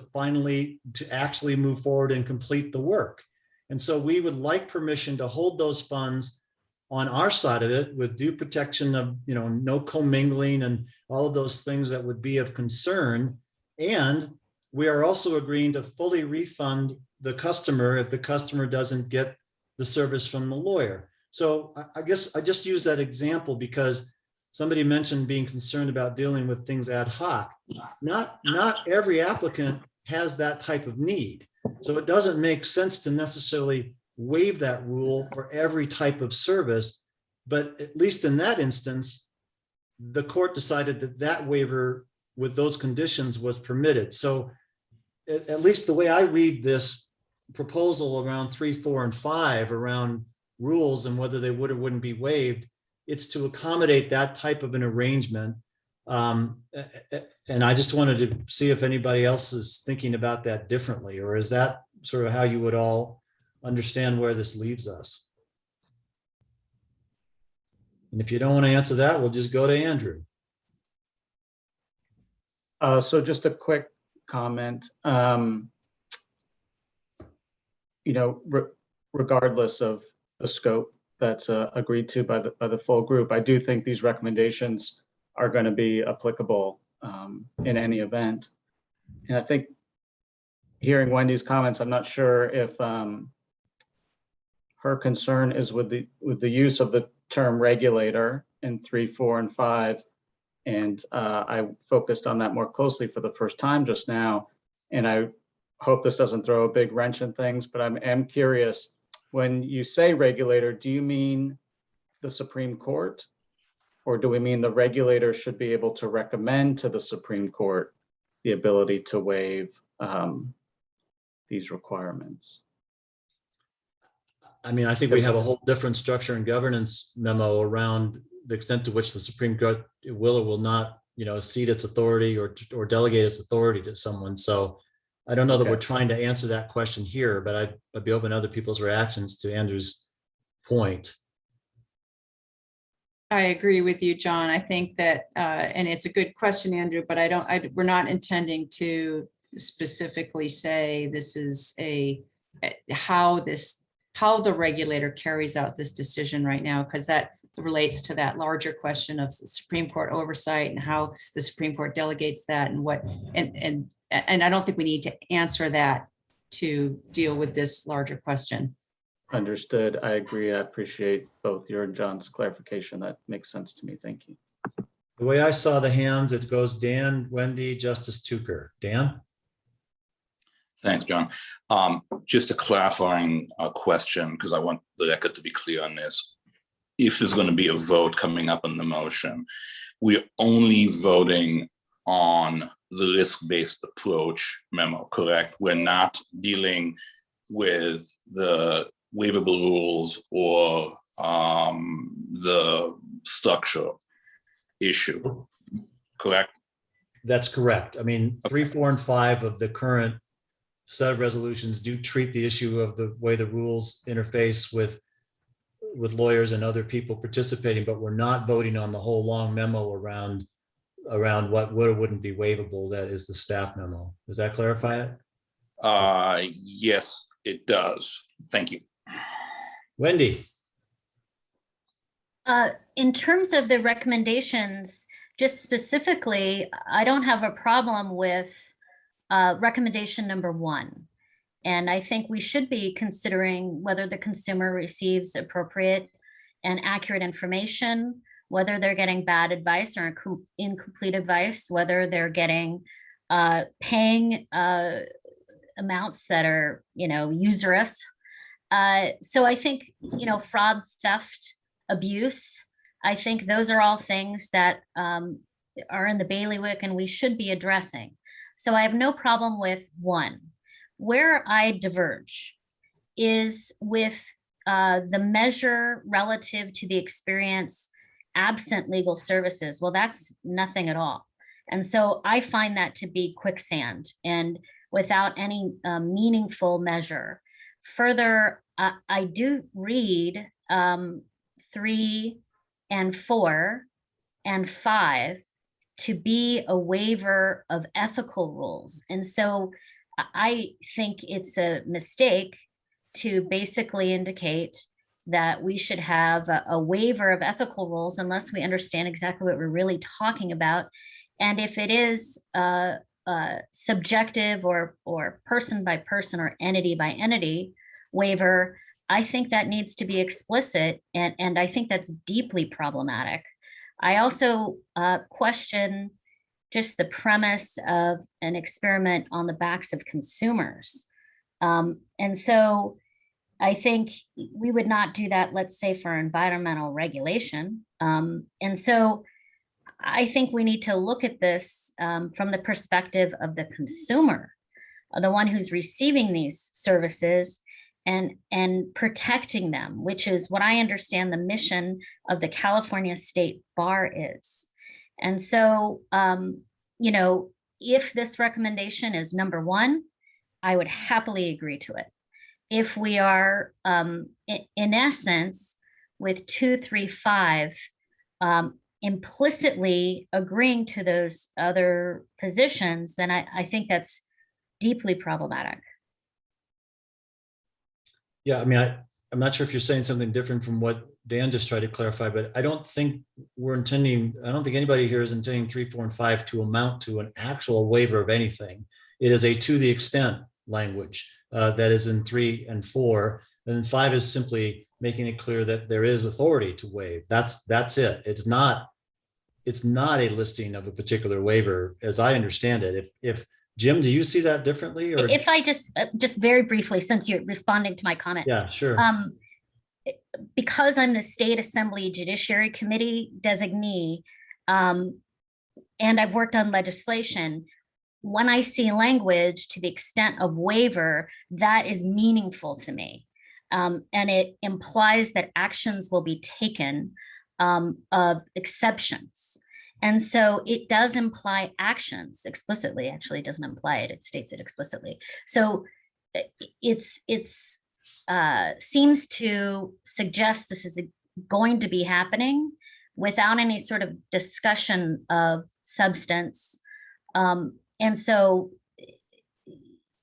actually move forward and complete the work. And so we would like permission to hold those funds on our side of it with due protection of, no commingling and all of those things that would be of concern. And we are also agreeing to fully refund the customer if the customer doesn't get the service from the lawyer. So I guess I just use that example because somebody mentioned being concerned about dealing with things ad hoc. Not every applicant has that type of need. So it doesn't make sense to necessarily waive that rule for every type of service. But at least in that instance, the court decided that that waiver with those conditions was permitted. So at least the way I read this proposal around 3, 4, and 5 around rules and whether they would or wouldn't be waived, it's to accommodate that type of an arrangement. And I just wanted to see if anybody else is thinking about that differently, or is that sort of how you would all understand where this leaves us? And if you don't want to answer that, we'll just go to Andrew. So just a quick comment. Regardless of the scope that's agreed to by the full group, I do think these recommendations are going to be applicable in any event. And I think hearing Wendy's comments, I'm not sure if her concern is with the use of the term regulator in 3, 4, and 5. And I focused on that more closely for the first time just now. And I hope this doesn't throw a big wrench in things, but I am curious, when you say regulator, do you mean the Supreme Court? Or do we mean the regulator should be able to recommend to the Supreme Court the ability to waive these requirements? I mean, I think we have a whole different structure and governance memo around the extent to which the Supreme Court will or will not, cede its authority or delegate its authority to someone. So I don't know that we're trying to answer that question here, but I'd be open to other people's reactions to Andrew's point. I agree with you, John. I think that, and it's a good question, Andrew, but we're not intending to specifically say this is how the regulator carries out this decision right now, because that relates to that larger question of the Supreme Court oversight and how the Supreme Court delegates that and I don't think we need to answer that to deal with this larger question. Understood. I agree. I appreciate both your and John's clarification. That makes sense to me. Thank you. The way I saw the hands, it goes Dan, Wendy, Justice Tucker. Dan? Thanks, John. Just a clarifying question, because I want the record to be clear on this. If there's going to be a vote coming up on the motion, we're only voting on the risk-based approach memo, correct? We're not dealing with the waivable rules or the structure issue, correct? That's correct. I mean, 3, 4, and 5 of the current set of resolutions do treat the issue of the way the rules interface with lawyers and other people participating, but we're not voting on the whole long memo around what would or wouldn't be waivable. That is the staff memo. Does that clarify it? Yes, it does. Thank you. Wendy. In terms of the recommendations, just specifically, I don't have a problem with recommendation number 1. And I think we should be considering whether the consumer receives appropriate and accurate information, whether they're getting bad advice or incomplete advice, whether they're getting paying amounts that are, usurious. So I think, fraud, theft, abuse, I think those are all things that are in the bailiwick and we should be addressing. So I have no problem with one. Where I diverge is with the measure relative to the experience absent legal services. Well, that's nothing at all. And so I find that to be quicksand and without any meaningful measure. Further, I do read 3 and 4 and 5 to be a waiver of ethical rules. And so I think it's a mistake to basically indicate that we should have a waiver of ethical rules unless we understand exactly what we're really talking about. And if it is subjective or person by person or entity by entity waiver, I think that needs to be explicit, and I think that's deeply problematic. I also question just the premise of an experiment on the backs of consumers. And so I think we would not do that, let's say, for environmental regulation. And so I think we need to look at this from the perspective of the consumer, the one who's receiving these services, and protecting them, which is what I understand the mission of the California State Bar is. And so, if this recommendation is number 1, I would happily agree to it. If we are, in essence, with 2, 3, 5, implicitly agreeing to those other positions, then I think that's deeply problematic. Yeah, I mean, I'm not sure if you're saying something different from what Dan just tried to clarify, but I don't think anybody here is intending 3, 4, and 5 to amount to an actual waiver of anything. It is a to the extent language that is in 3 and 4. And 5 is simply making it clear that there is authority to waive. That's it. It's not a listing of a particular waiver, as I understand it. If Jim, do you see that differently? Or if I just very briefly, since you're responding to my comment. Yeah, sure. Because I'm the State Assembly Judiciary Committee designee, and I've worked on legislation, when I see language to the extent of waiver, that is meaningful to me. And it implies that actions will be taken of exceptions. And so it does imply actions explicitly. Actually, it doesn't imply it, it states it explicitly. So it's seems to suggest this is going to be happening without any sort of discussion of substance. And so,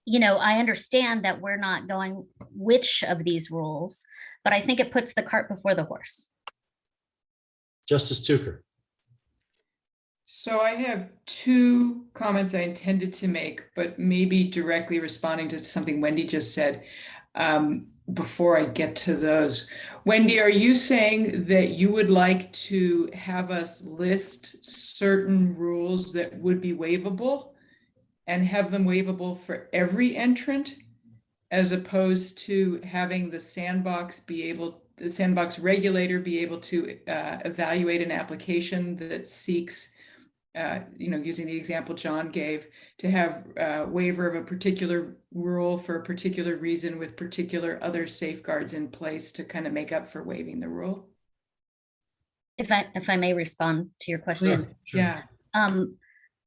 I understand that we're not going which of these rules, but I think it puts the cart before the horse. Justice Tucker. So I have 2 comments I intended to make, but maybe directly responding to something Wendy just said before I get to those. Wendy, are you saying that you would like to have us list certain rules that would be waivable and have them waivable for every entrant, as opposed to having the sandbox regulator be able to evaluate an application that seeks using the example John gave, to have a waiver of a particular rule for a particular reason with particular other safeguards in place to kind of make up for waiving the rule? If I may respond to your question. Sure. Yeah.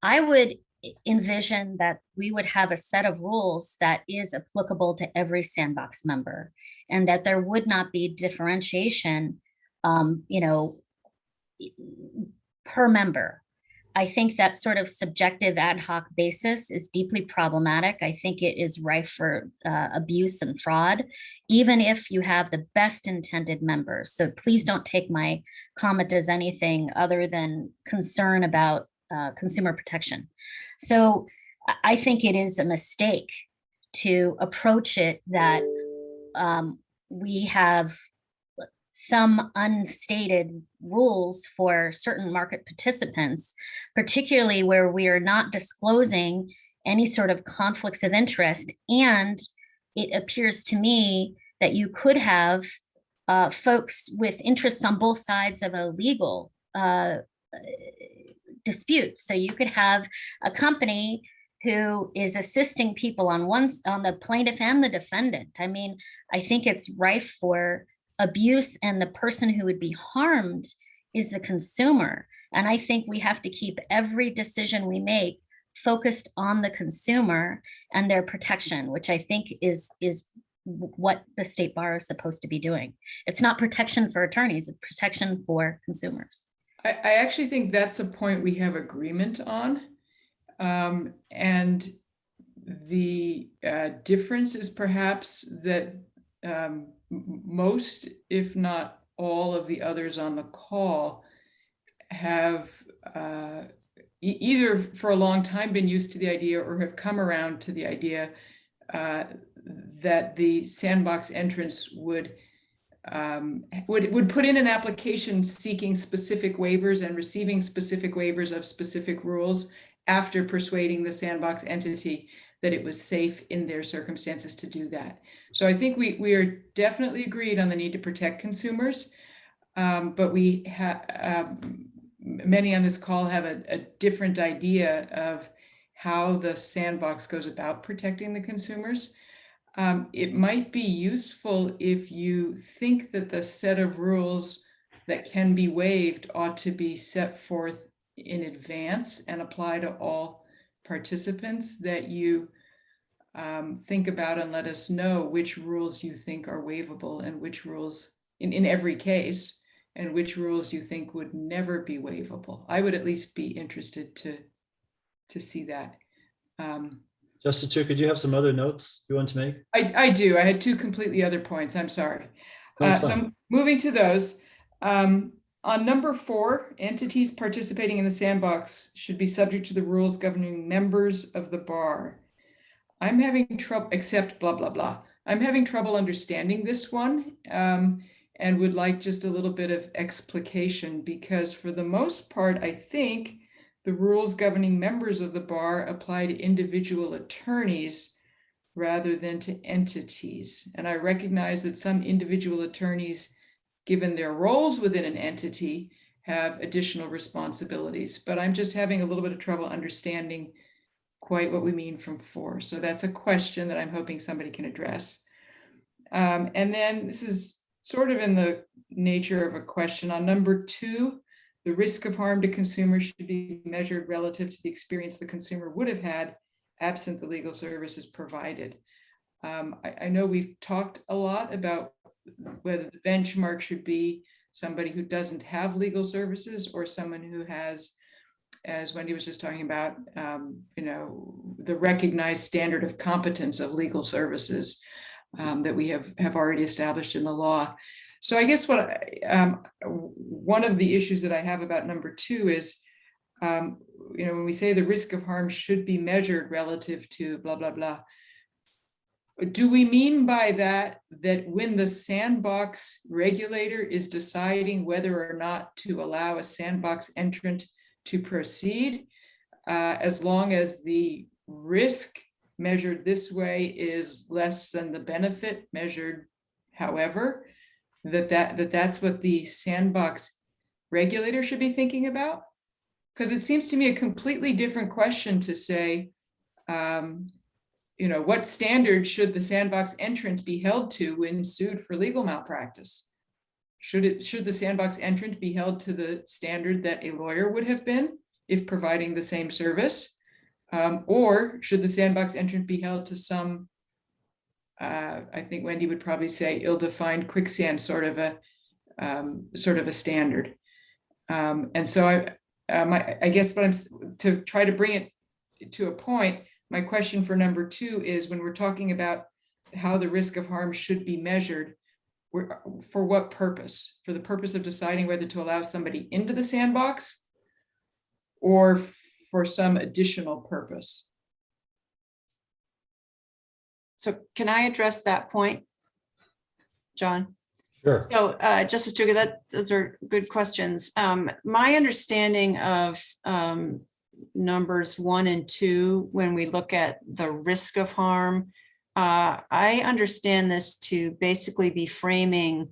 I would envision that we would have a set of rules that is applicable to every sandbox member, and that there would not be differentiation, per member. I think that sort of subjective ad hoc basis is deeply problematic. I think it is rife for abuse and fraud, even if you have the best intended members. So please don't take my comment as anything other than concern about consumer protection. So I think it is a mistake to approach it that we have some unstated rules for certain market participants, particularly where we are not disclosing any sort of conflicts of interest. And it appears to me that you could have folks with interests on both sides of a legal dispute. So you could have a company who is assisting people on the plaintiff and the defendant. I mean, I think it's rife for abuse, and the person who would be harmed is the consumer. And I think we have to keep every decision we make focused on the consumer and their protection, which I think is what the state bar is supposed to be doing. It's not protection for attorneys, it's protection for consumers. I actually think that's a point we have agreement on. And the difference is perhaps that most, if not all, of the others on the call have either for a long time been used to the idea or have come around to the idea that the sandbox entrance would put in an application seeking specific waivers and receiving specific waivers of specific rules after persuading the sandbox entity that it was safe in their circumstances to do that. So I think we are definitely agreed on the need to protect consumers, but we have many on this call have a different idea of how the sandbox goes about protecting the consumers. It might be useful if you think that the set of rules that can be waived ought to be set forth in advance and apply to all participants, that you think about and let us know which rules you think are waivable and which rules in every case, and which rules you think would never be waivable. I would at least be interested to see that. Justice Tucker, do you have some other notes you want to make? I do. I had two completely other points. I'm sorry. That's So fine. I'm moving to those. On number 4, entities participating in the sandbox should be subject to the rules governing members of the bar. I'm having trouble, except blah, blah, blah. I'm having trouble understanding this one and would like just a little bit of explication, because for the most part, I think the rules governing members of the bar apply to individual attorneys rather than to entities. And I recognize that some individual attorneys, given their roles within an entity, have additional responsibilities, but I'm just having a little bit of trouble understanding quite what we mean from 4. So that's a question that I'm hoping somebody can address. And then this is sort of in the nature of a question on number 2, the risk of harm to consumers should be measured relative to the experience the consumer would have had absent the legal services provided. I know we've talked a lot about whether the benchmark should be somebody who doesn't have legal services or someone who has, as Wendy was just talking about, the recognized standard of competence of legal services that we have already established in the law. So I guess one of the issues that I have about number 2 is, when we say the risk of harm should be measured relative to blah, blah, blah, do we mean by that when the sandbox regulator is deciding whether or not to allow a sandbox entrant to proceed, as long as the risk measured this way is less than the benefit measured however, that's what the sandbox regulator should be thinking about? Because it seems to me a completely different question to say, what standard should the sandbox entrant be held to when sued for legal malpractice? Should the sandbox entrant be held to the standard that a lawyer would have been if providing the same service? Or should the sandbox entrant be held to some, I think Wendy would probably say, ill-defined quicksand sort of a standard? And so I guess to try to bring it to a point, my question for number 2 is, when we're talking about how the risk of harm should be measured, for what purpose? For the purpose of deciding whether to allow somebody into the sandbox or for some additional purpose? So can I address that point, John? Sure. So Justice Tuga, those are good questions. My understanding of numbers 1 and 2, when we look at the risk of harm, I understand this to basically be framing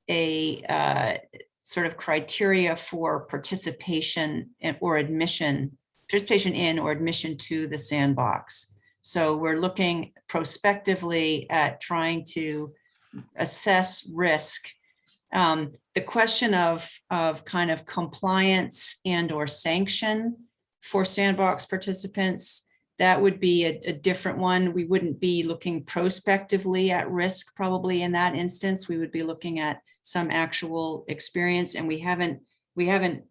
a sort of criteria for participation or admission, participation in or admission to the sandbox. So we're looking prospectively at trying to assess risk. The question of kind of compliance and or sanction for sandbox participants, that would be a different one. We wouldn't be looking prospectively at risk probably in that instance. We would be looking at some actual experience, and we haven't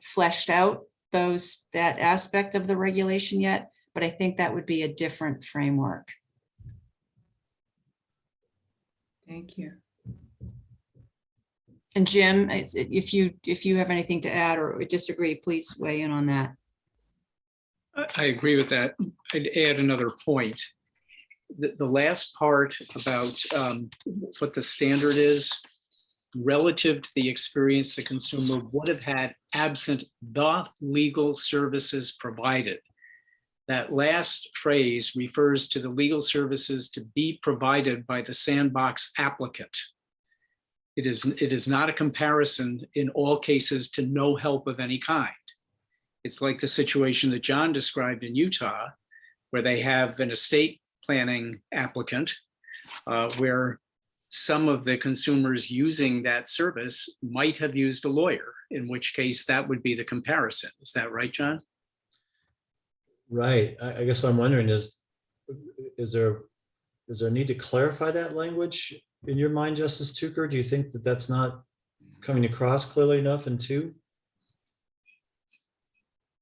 fleshed out that aspect of the regulation yet, but I think that would be a different framework. Thank you. And Jim, if you have anything to add or disagree, please weigh in on that. I agree with that. I'd add another point. The last part about what the standard is relative to the experience the consumer would have had absent the legal services provided. That last phrase refers to the legal services to be provided by the sandbox applicant. It is not a comparison in all cases to no help of any kind. It's like the situation that John described in Utah, where they have an estate planning applicant, where some of the consumers using that service might have used a lawyer, in which case that would be the comparison. Is that right, John? Right. I guess what I'm wondering is there a need to clarify that language in your mind, Justice Tucker? Do you think that that's not coming across clearly enough in 2?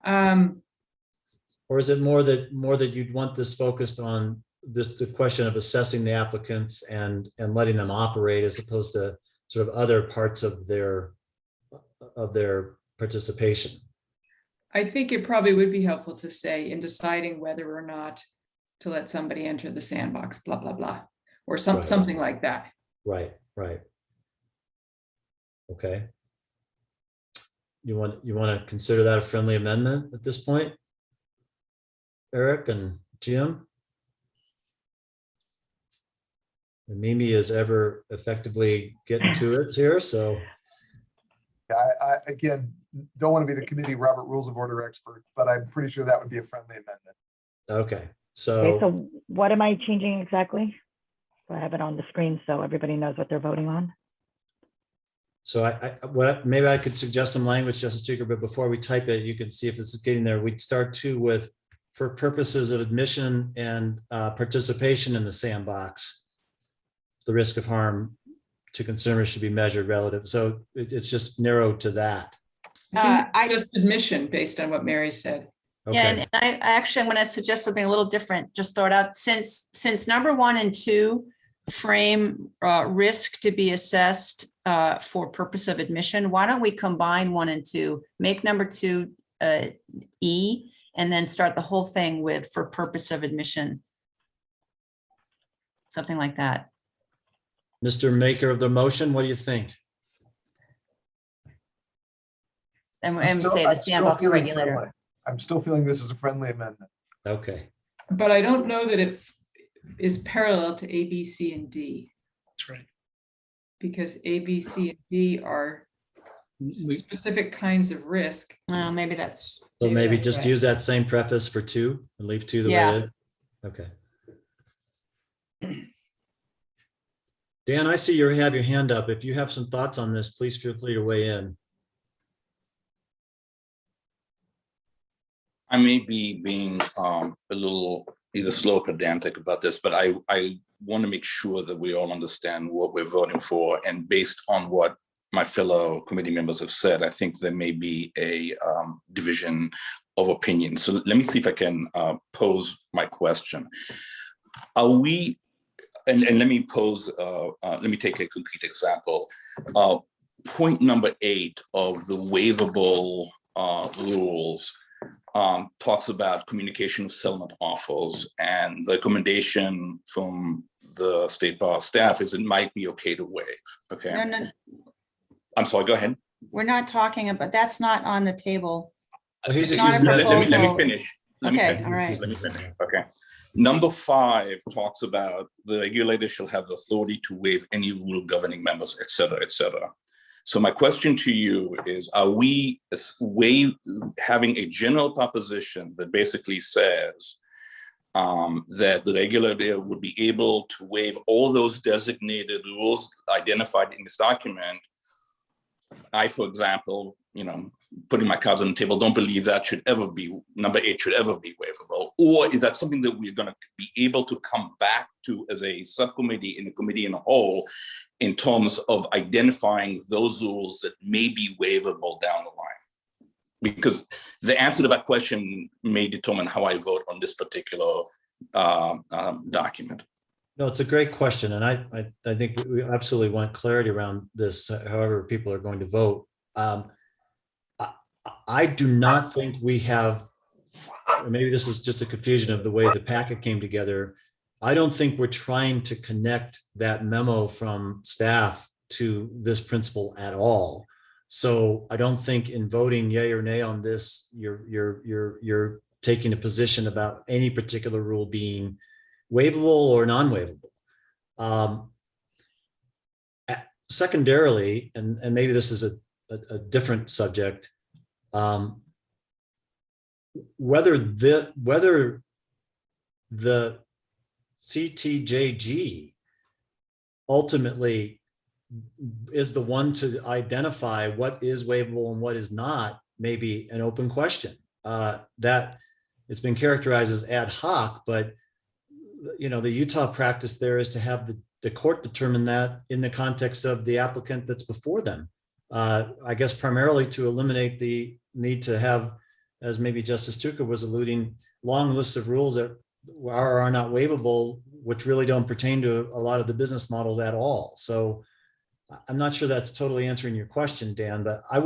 Or is it more that you'd want this focused on the question of assessing the applicants and letting them operate as opposed to sort of other parts of their participation? I think it probably would be helpful to say in deciding whether or not to let somebody enter the sandbox, blah, blah, blah, or something like that. Right. Okay. You want to consider that a friendly amendment at this point? Eric and Jim? And Mimi is ever effectively getting to it here, so. I again, don't want to be the committee Robert Rules of Order expert, but I'm pretty sure that would be a friendly amendment. Okay, So what am I changing exactly? So I have it on the screen so everybody knows what they're voting on. So maybe I could suggest some language, Justice Tucker, but before we type it, you can see if this is getting there. We'd start with, for purposes of admission and participation in the sandbox, the risk of harm to consumers should be measured relative. So it's just narrowed to that. I just admission based on what Mary said. Okay. Yeah, and I actually I'm going to suggest something a little different. Just throw it out. Since number 1 and 2 frame risk to be assessed for purpose of admission, why don't we combine 1 and 2, make number 2 E, and then start the whole thing with for purpose of admission. Something like that. Mr. Maker of the motion, what do you think? And say the sandbox regulator. Friendly. I'm still feeling this is a friendly amendment. Okay. But I don't know that it is parallel to A, B, C, and D. That's right. Because A, B, C, and D are specific kinds of risk. Well, maybe that's. So maybe that's just right. use that same preface for 2 and leave 2 the way it is. Okay. Dan, I see you have your hand up. If you have some thoughts on this, please feel free to weigh in. I may be being a little either slow or pedantic about this, but I want to make sure that we all understand what we're voting for. And based on what my fellow committee members have said, I think there may be a division of opinion. So let me see if I can pose my question. Are we, and let me pose, let me take a concrete example. Point number 8 of the waivable rules talks about communication of settlement offers, and the recommendation from the state bar staff is it might be okay to waive. Okay. No. I'm sorry, go ahead. We're not talking about, that's not on the table. He's It's not a accusing us- proposal. Let me finish. Let me Okay, finish. all right. Let me finish. Okay. Number 5 talks about the regulator shall have the authority to waive any rule governing members, et cetera, et cetera. So my question to you is, are we having a general proposition that basically says that the regulator would be able to waive all those designated rules identified in this document? I, for example, putting my cards on the table, don't believe that should ever be, number 8 should ever be waivable. Or is that something that we're going to be able to come back to as a subcommittee in the committee in a whole in terms of identifying those rules that may be waivable down the line? Because the answer to that question may determine how I vote on this particular document. No, it's a great question. And I think we absolutely want clarity around this, however people are going to vote. I do not think we have, or maybe this is just a confusion of the way the packet came together. I don't think we're trying to connect that memo from staff to this principle at all. So I don't think in voting yay or nay on this, you're taking a position about any particular rule being waivable or non-waivable. Secondarily, and maybe this is a different subject, whether the CTJG ultimately is the one to identify what is waivable and what is not, may be an open question. That it's been characterized as ad hoc, but the Utah practice there is to have the court determine that in the context of the applicant that's before them. I guess primarily to eliminate the need to have, as maybe Justice Tuka was alluding, long lists of rules that are or are not waivable, which really don't pertain to a lot of the business models at all. So I'm not sure that's totally answering your question, Dan, but I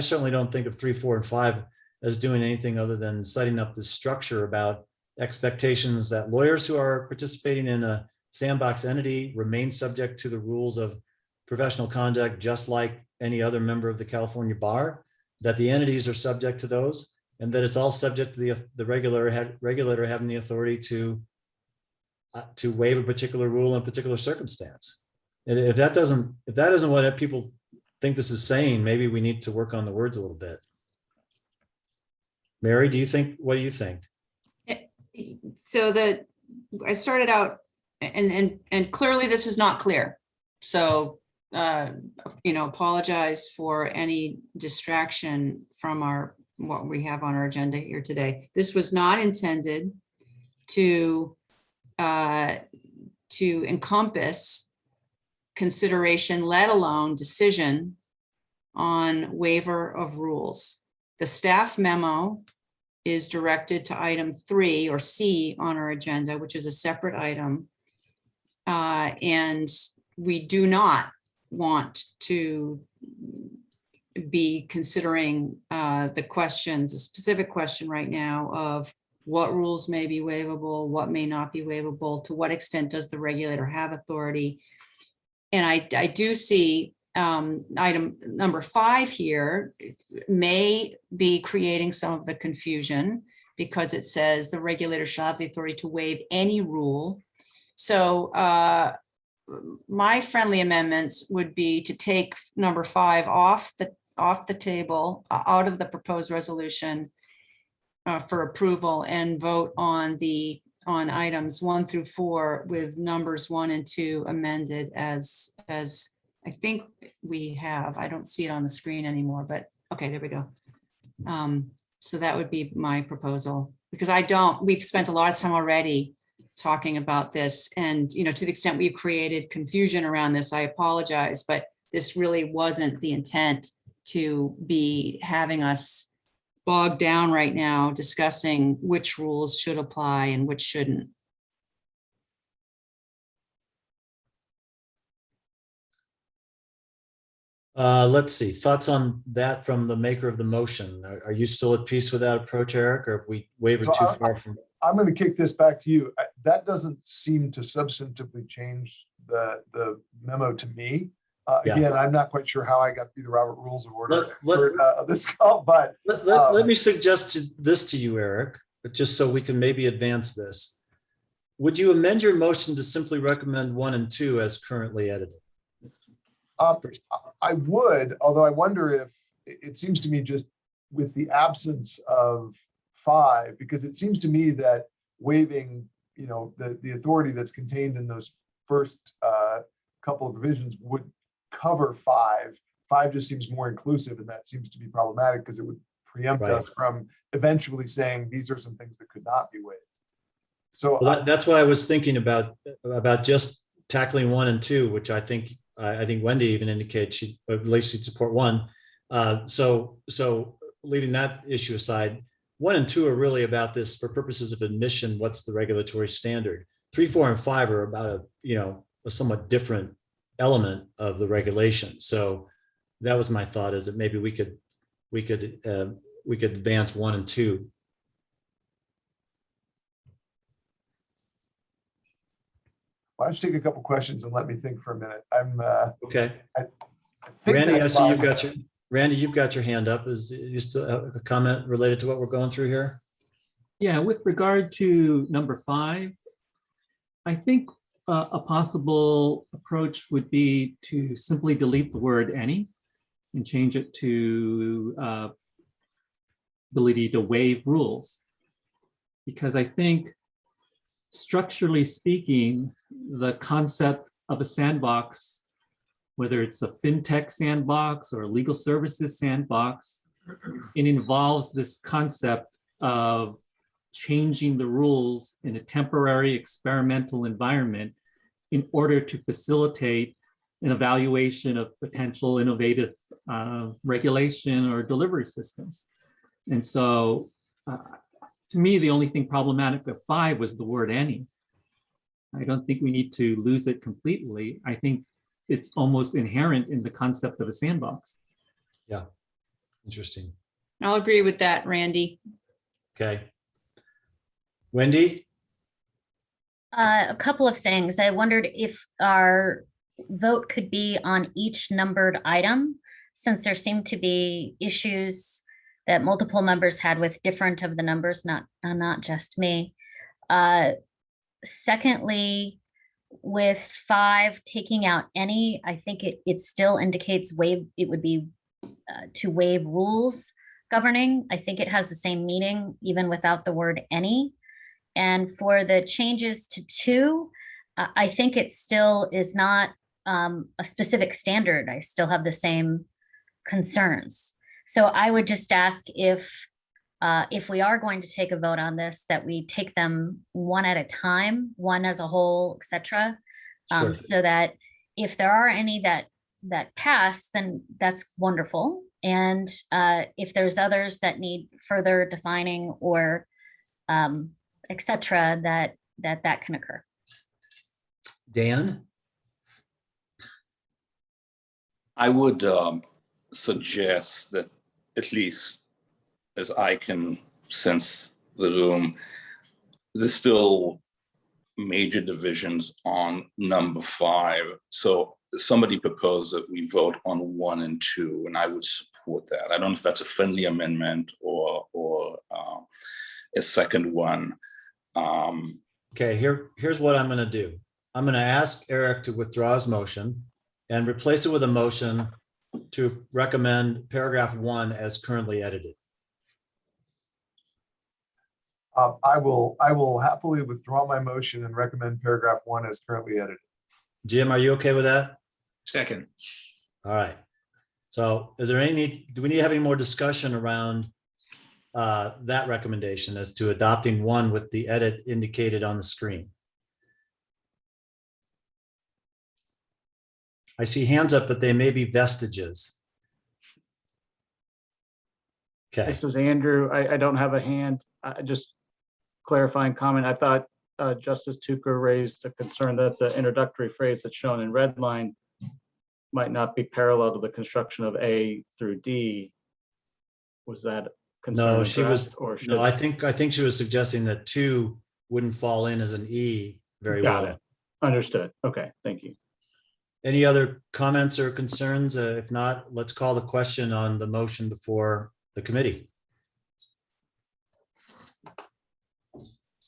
certainly don't think of 3, 4, and 5 as doing anything other than setting up this structure about expectations that lawyers who are participating in a sandbox entity remain subject to the rules of professional conduct, just like any other member of the California bar, that the entities are subject to those, and that it's all subject to the regulator having the authority to waive a particular rule in a particular circumstance. And if that isn't what people think this is saying, maybe we need to work on the words a little bit. Mary, what do you think? So I started out, and clearly this is not clear. So, apologize for any distraction from what we have on our agenda here today. This was not intended to encompass consideration, let alone decision on waiver of rules. The staff memo is directed to item 3 or C on our agenda, which is a separate item. And we do not want to be considering the specific question right now of what rules may be waivable, what may not be waivable, to what extent does the regulator have authority. And I do see item number 5 here may be creating some of the confusion because it says the regulator shall have the authority to waive any rule. So my friendly amendments would be to take number 5 off the table, out of the proposed resolution for approval, and vote on items 1 through 4 with numbers 1 and 2 amended as I think we have. I don't see it on the screen anymore, but okay, there we go. So that would be my proposal, because we've spent a lot of time already talking about this, and to the extent we've created confusion around this, I apologize, but this really wasn't the intent to be having us bogged down right now discussing which rules should apply and which shouldn't. Let's see, thoughts on that from the maker of the motion. Are you still at peace with that approach, Eric, or have we wavered too far from? I'm going to kick this back to you. That doesn't seem to substantively change the memo to me. Again, I'm not quite sure how I got through the Robert Rules of Order for this call, but let me suggest this to you, Eric. but just so we can maybe advance this, would you amend your motion to simply recommend 1 and 2 as currently edited? I would, although I wonder if, it seems to me just with the absence of 5, because it seems to me that waiving, the authority that's contained in those first couple of provisions would cover 5. 5 just seems more inclusive, and that seems to be problematic because it would preempt Right. us from eventually saying these are some things that could not be waived. So Well, that's why I was thinking about just tackling 1 and 2, which I think Wendy even indicated she, at least she'd support 1. So leaving that issue aside, 1 and 2 are really about this for purposes of admission. What's the regulatory standard? 3, 4, and 5 are about a somewhat different element of the regulation. So that was my thought, is that maybe we could advance 1 and 2. why don't you take a couple questions and let me think for a minute? Okay. I think Randy, I that's see fine. you've got your hand up. Is you still have a comment related to what we're going through here? Yeah, with regard to number 5, I think a possible approach would be to simply delete the word any and change it to ability to waive rules. Because I think structurally speaking, the concept of a sandbox, whether it's a fintech sandbox or a legal services sandbox, it involves this concept of changing the rules in a temporary experimental environment in order to facilitate an evaluation of potential innovative regulation or delivery systems. And so to me, the only thing problematic with 5 was the word any. I don't think we need to lose it completely. I think it's almost inherent in the concept of a sandbox. Yeah, interesting. I'll agree with that, Randy. Okay. Wendy? A couple of things. I wondered if our vote could be on each numbered item, since there seemed to be issues that multiple members had with different of the numbers, not just me. Secondly, with 5 taking out any, I think it still indicates it would be to waive rules governing. I think it has the same meaning even without the word any. And for the changes to 2, I think it still is not a specific standard. I still have the same concerns. So I would just ask if we are going to take a vote on this, that we take them one at a time, one as a whole, etc. Sure. So that if there are any that pass, then that's wonderful. And if there's others that need further defining or etc., that can occur. Dan? I would suggest that, at least as I can sense the room, there's still major divisions on number 5. So somebody proposed that we vote on 1 and 2, and I would support that. I don't know if that's a friendly amendment or a second one. Okay, here's what I'm going to do. I'm going to ask Eric to withdraw his motion and replace it with a motion to recommend paragraph 1 as currently edited. I will happily withdraw my motion and recommend paragraph 1 as currently edited. Jim, are you okay with that? Second. All right. So is there do we need to have any more discussion around that recommendation as to adopting 1 with the edit indicated on the screen? I see hands up, but they may be vestiges. Okay. This is Andrew. I don't have a hand. Just clarifying comment. I thought Justice Tucker raised a concern that the introductory phrase that's shown in red line might not be parallel to the construction of A through D. Was that concern No, she was, or should? no, I think she was suggesting that 2 wouldn't fall in as an E very well. Got it. Understood. Okay, thank you. Any other comments or concerns? If not, let's call the question on the motion before the committee.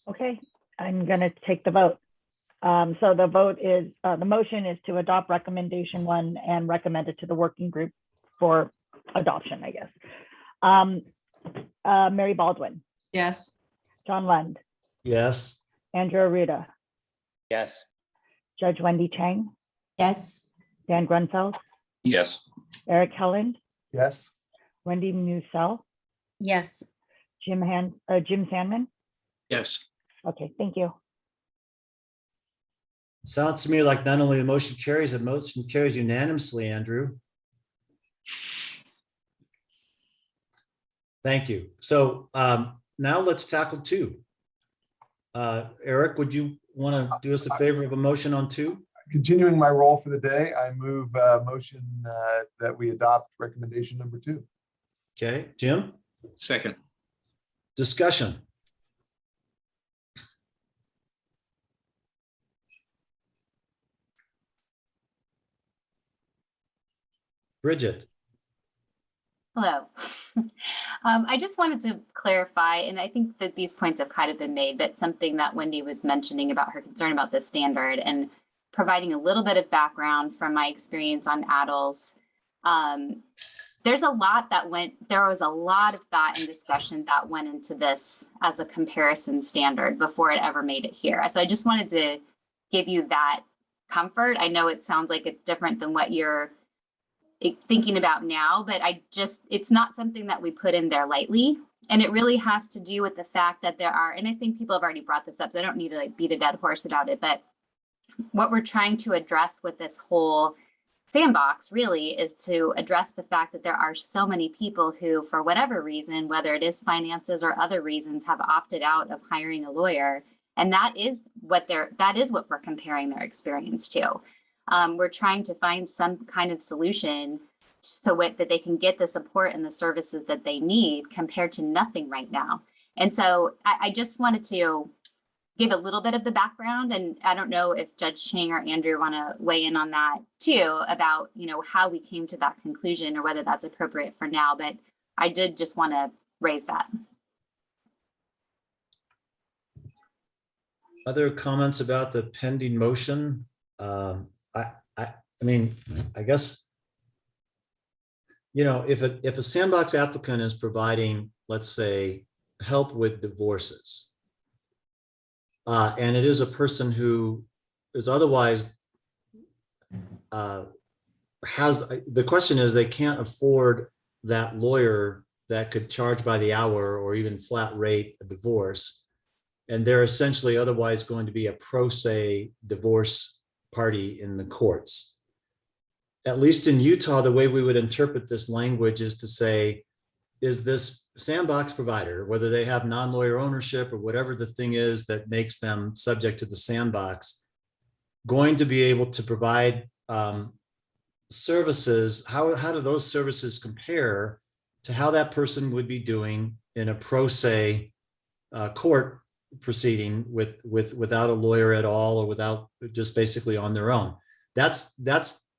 Okay, I'm gonna take the vote. So the vote is, the motion is to adopt recommendation 1 and recommend it to the working group for adoption, I guess. Mary Baldwin, Yes. John Lund, Yes. Andrew Arruda, Yes. Judge Wendy Chang, Yes. Dan Grunfeld, Yes. Eric Helland, Yes. Wendy Mussel, Yes. Jim Sandman. Yes. Okay, thank you. Sounds to me like not only the motion carries, the motion carries unanimously, Andrew. Thank you. So now let's tackle 2. Eric, would you want to do us a favor of a motion on 2? Continuing my role for the day, I move motion that we adopt recommendation number 2. Okay, Jim, Second. discussion. Bridget. Hello. I just wanted to clarify, and I think that these points have kind of been made, but something that Wendy was mentioning about her concern about the standard and providing a little bit of background from my experience on ADLs. There was a lot of thought and discussion that went into this as a comparison standard before it ever made it here. So I just wanted to give you that comfort. I know it sounds like it's different than what you're thinking about now, but it's not something that we put in there lightly. And it really has to do with the fact that there are, and I think people have already brought this up, so I don't need to beat a dead horse about it, but what we're trying to address with this whole sandbox really is to address the fact that there are so many people who, for whatever reason, whether it is finances or other reasons, have opted out of hiring a lawyer. And that is what we're comparing their experience to. We're trying to find some kind of solution so that they can get the support and the services that they need compared to nothing right now. And so I just wanted to give a little bit of the background, and I don't know if Judge Chang or Andrew want to weigh in on that too, about how we came to that conclusion or whether that's appropriate for now, but I did just want to raise that. Other comments about the pending motion? I mean, I guess, if a sandbox applicant is providing, let's say, help with divorces, and it is a person who is otherwise the question is they can't afford that lawyer that could charge by the hour or even flat rate a divorce, and they're essentially otherwise going to be a pro se divorce party in the courts. At least in Utah, the way we would interpret this language is to say, is this sandbox provider, whether they have non-lawyer ownership or whatever the thing is that makes them subject to the sandbox, going to be able to provide services? How do those services compare to how that person would be doing in a pro se court proceeding without a lawyer at all, or without, just basically on their own? That's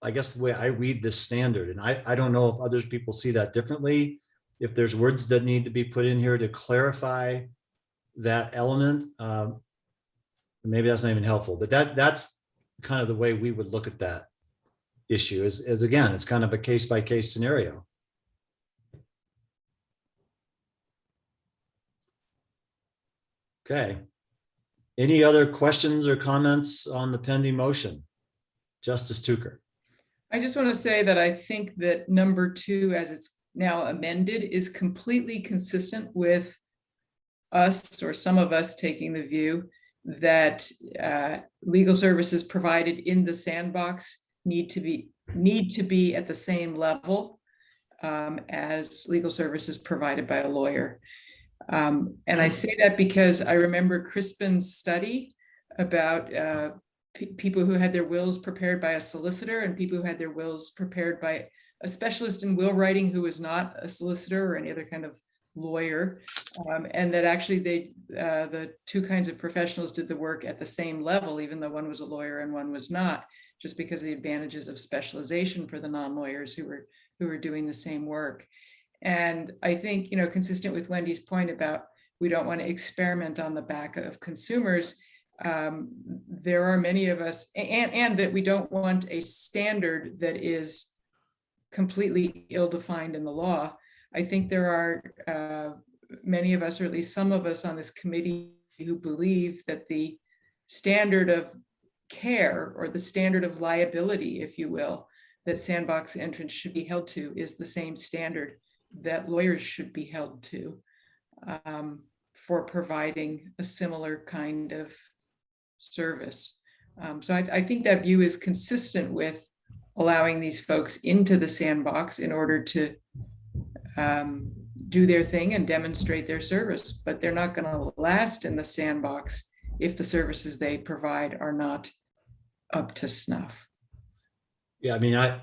I guess the way I read this standard, and I don't know if other people see that differently. If there's words that need to be put in here to clarify that element, maybe that's not even helpful, but that's kind of the way we would look at that issue. Is again, it's kind of a case by case scenario. Okay. Any other questions or comments on the pending motion? Justice Tucker. I just want to say that I think that number 2, as it's now amended, is completely consistent with us, or some of us, taking the view that legal services provided in the sandbox need to be at the same level as legal services provided by a lawyer. And I say that because I remember Crispin's study about people who had their wills prepared by a solicitor and people who had their wills prepared by a specialist in will writing who was not a solicitor or any other kind of lawyer, and that actually the 2 kinds of professionals did the work at the same level, even though one was a lawyer and one was not, just because of the advantages of specialization for the non-lawyers who were doing the same work. And I think, consistent with Wendy's point about we don't want to experiment on the back of consumers. There are many of us, and that we don't want a standard that is completely ill-defined in the law. I think there are many of us, or at least some of us on this committee, who believe that the standard of care, or the standard of liability, if you will, that Sandbox entrants should be held to is the same standard that lawyers should be held to for providing a similar kind of service. So I think that view is consistent with allowing these folks into the Sandbox in order to do their thing and demonstrate their service, but they're not going to last in the Sandbox if the services they provide are not up to snuff. Yeah, I mean, I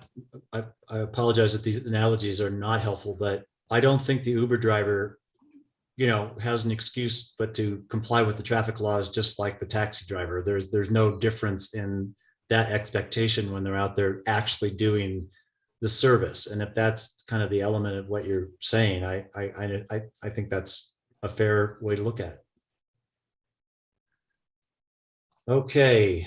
apologize that these analogies are not helpful, but I don't think the Uber driver, has an excuse but to comply with the traffic laws, just like the taxi driver. There's no difference in that expectation when they're out there actually doing the service. And if that's kind of the element of what you're saying, I think that's a fair way to look at it. Okay,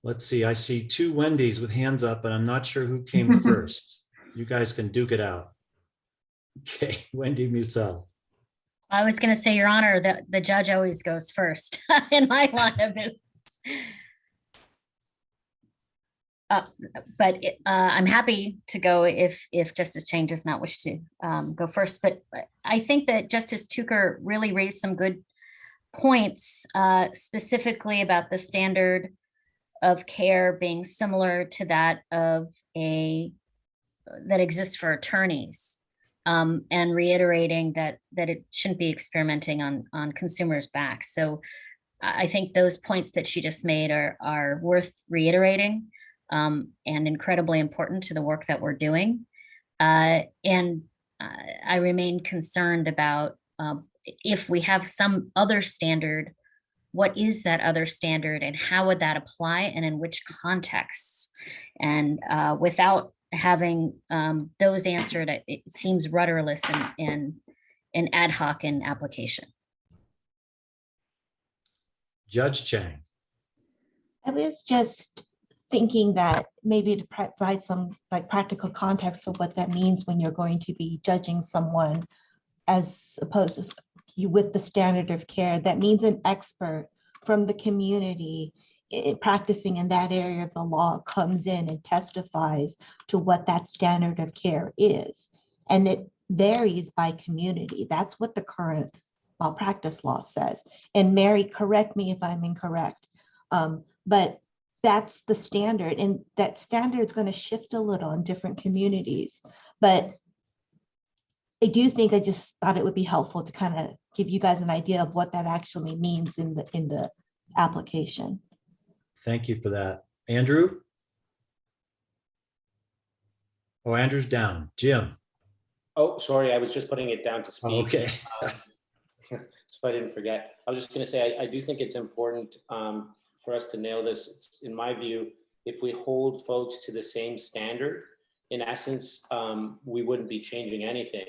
let's see. I see two Wendy's with hands up, but I'm not sure who came first. You guys can duke it out. Okay, Wendy Mussel. I was going to say, Your Honor, that the judge always goes first in my line of business. But I'm happy to go if Justice Chang does not wish to go first. But I think that Justice Tucker really raised some good points, specifically about the standard of care being similar to that of that exists for attorneys, and reiterating that it shouldn't be experimenting on consumers' backs. So I think those points that she just made are worth reiterating. And incredibly important to the work that we're doing. And I remain concerned about if we have some other standard, what is that other standard and how would that apply and in which contexts? And without having those answered, it seems rudderless and ad hoc in application. Judge Chang. I was just thinking that maybe to provide some practical context for what that means when you're going to be judging someone as opposed to you with the standard of care, that means an expert from the community practicing in that area of the law comes in and testifies to what that standard of care is. And it varies by community. That's what the current malpractice law says. And Mary, correct me if I'm incorrect, but that's the standard, and that standard is going to shift a little in different communities. But I do think I just thought it would be helpful to kind of give you guys an idea of what that actually means in the application. Thank you for that. Andrew? Oh, Andrew's down. Jim? Oh, sorry, I was just putting it down to speak. Oh, okay. So I didn't forget. I was just going to say, I do think it's important for us to nail this. It's, in my view, if we hold folks to the same standard, in essence, we wouldn't be changing anything.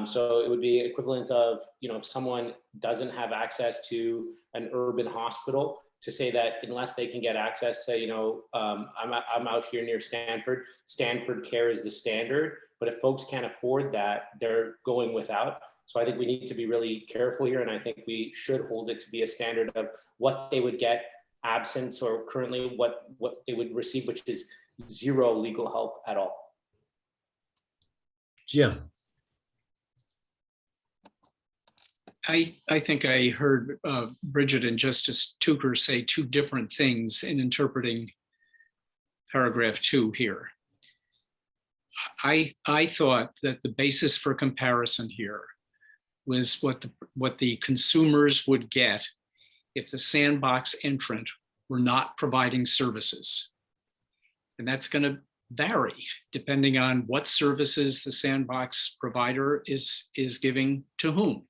So it would be equivalent of, if someone doesn't have access to an urban hospital, to say that unless they can get access to, I'm out here near Stanford care is the standard. But if folks can't afford that, they're going without. So I think we need to be really careful here. And I think we should hold it to be a standard of what they would get absence or currently what they would receive, which is zero legal help at all. Jim. I think I heard Bridget and Justice Tucker say two different things in interpreting paragraph 2 here. I thought that the basis for comparison here was what the consumers would get if the Sandbox entrant were not providing services. And that's going to vary depending on what services the Sandbox provider is giving to whom.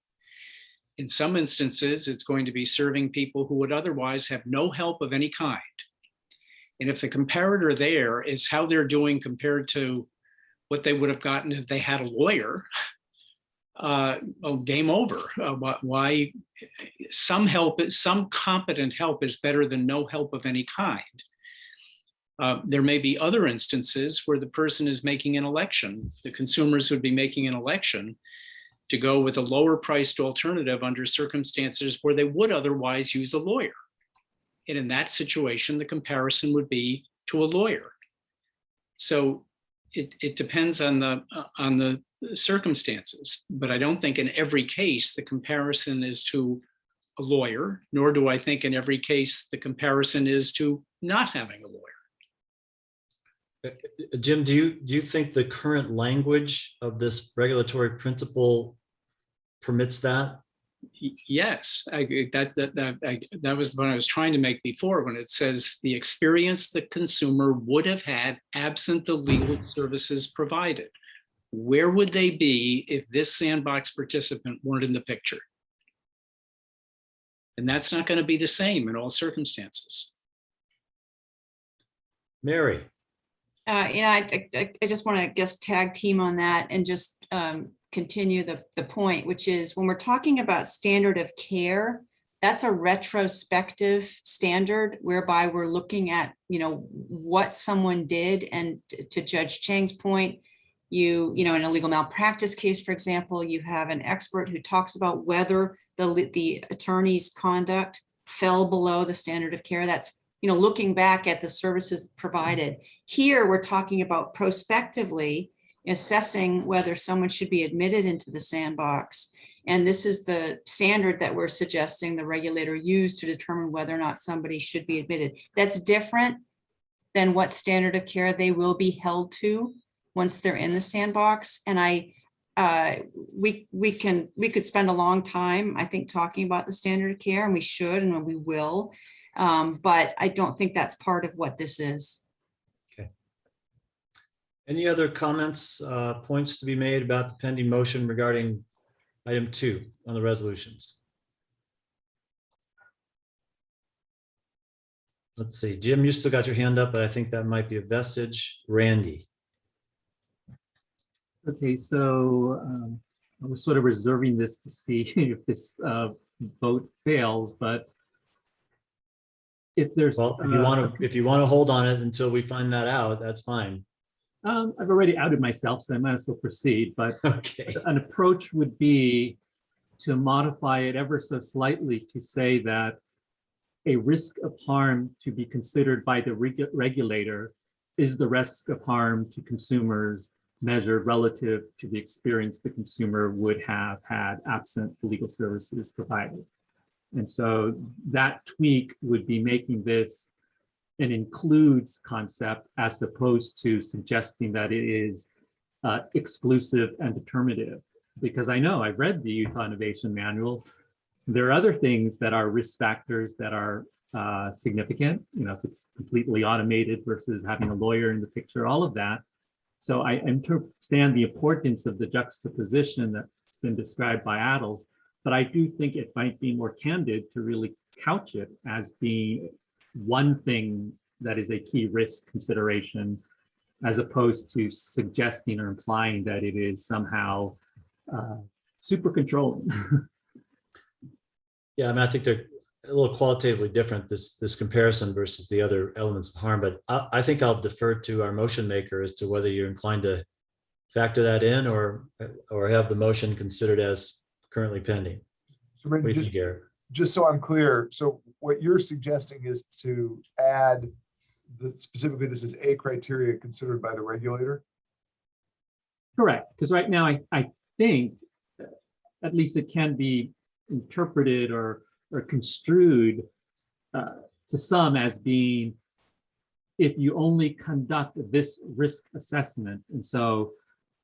In some instances, it's going to be serving people who would otherwise have no help of any kind. And if the comparator there is how they're doing compared to what they would have gotten if they had a lawyer, game over. Why some competent help is better than no help of any kind. There may be other instances where the person is making an election. The consumers would be making an election to go with a lower priced alternative under circumstances where they would otherwise use a lawyer. And in that situation, the comparison would be to a lawyer. So it depends on the circumstances, but I don't think in every case the comparison is to a lawyer, nor do I think in every case the comparison is to not having a lawyer. Jim, do you think the current language of this regulatory principle permits that? Yes, that was what I was trying to make before when it says the experience the consumer would have had absent the legal services provided. Where would they be if this Sandbox participant weren't in the picture? And that's not going to be the same in all circumstances. Mary. Yeah, I just want to guess tag team on that and just continue the point, which is when we're talking about standard of care, that's a retrospective standard whereby we're looking at, what someone did. And to Judge Chang's point, in a legal malpractice case, for example, you have an expert who talks about whether the attorney's conduct fell below the standard of care. That's looking back at the services provided. Here, we're talking about prospectively assessing whether someone should be admitted into the Sandbox. And this is the standard that we're suggesting the regulator use to determine whether or not somebody should be admitted. That's different than what standard of care they will be held to once they're in the Sandbox. And we could spend a long time, I think, talking about the standard of care, and we should, and we will. But I don't think that's part of what this is. Okay. Any other comments, points to be made about the pending motion regarding item 2 on the resolutions? Let's see, Jim, you still got your hand up, but I think that might be a vestige. Randy. Okay, so I was sort of reserving this to see if this vote fails, but if there's Well, if you want to hold on it until we find that out, that's fine. I've already outed myself, so I might as well proceed. But okay. An approach would be to modify it ever so slightly to say that a risk of harm to be considered by the regulator is the risk of harm to consumers measured relative to the experience the consumer would have had absent legal services provided. And so that tweak would be making this an includes concept as opposed to suggesting that it is exclusive and determinative. Because I know I've read the Utah Innovation Manual. There are other things that are risk factors that are significant, if it's completely automated versus having a lawyer in the picture, all of that. So I understand the importance of the juxtaposition that's been described by Adels, but I do think it might be more candid to really couch it as being one thing that is a key risk consideration, as opposed to suggesting or implying that it is somehow super controlling. Yeah, I mean, I think they're a little qualitatively different, this comparison versus the other elements of harm, but I think I'll defer to our motion maker as to whether you're inclined to factor that in or have the motion considered as currently pending. So what do you think, Garrett? Just so I'm clear, so what you're suggesting is to add specifically this is a criteria considered by the regulator? Correct, because right now I think at least it can be interpreted or construed to some as being, if you only conduct this risk assessment, and so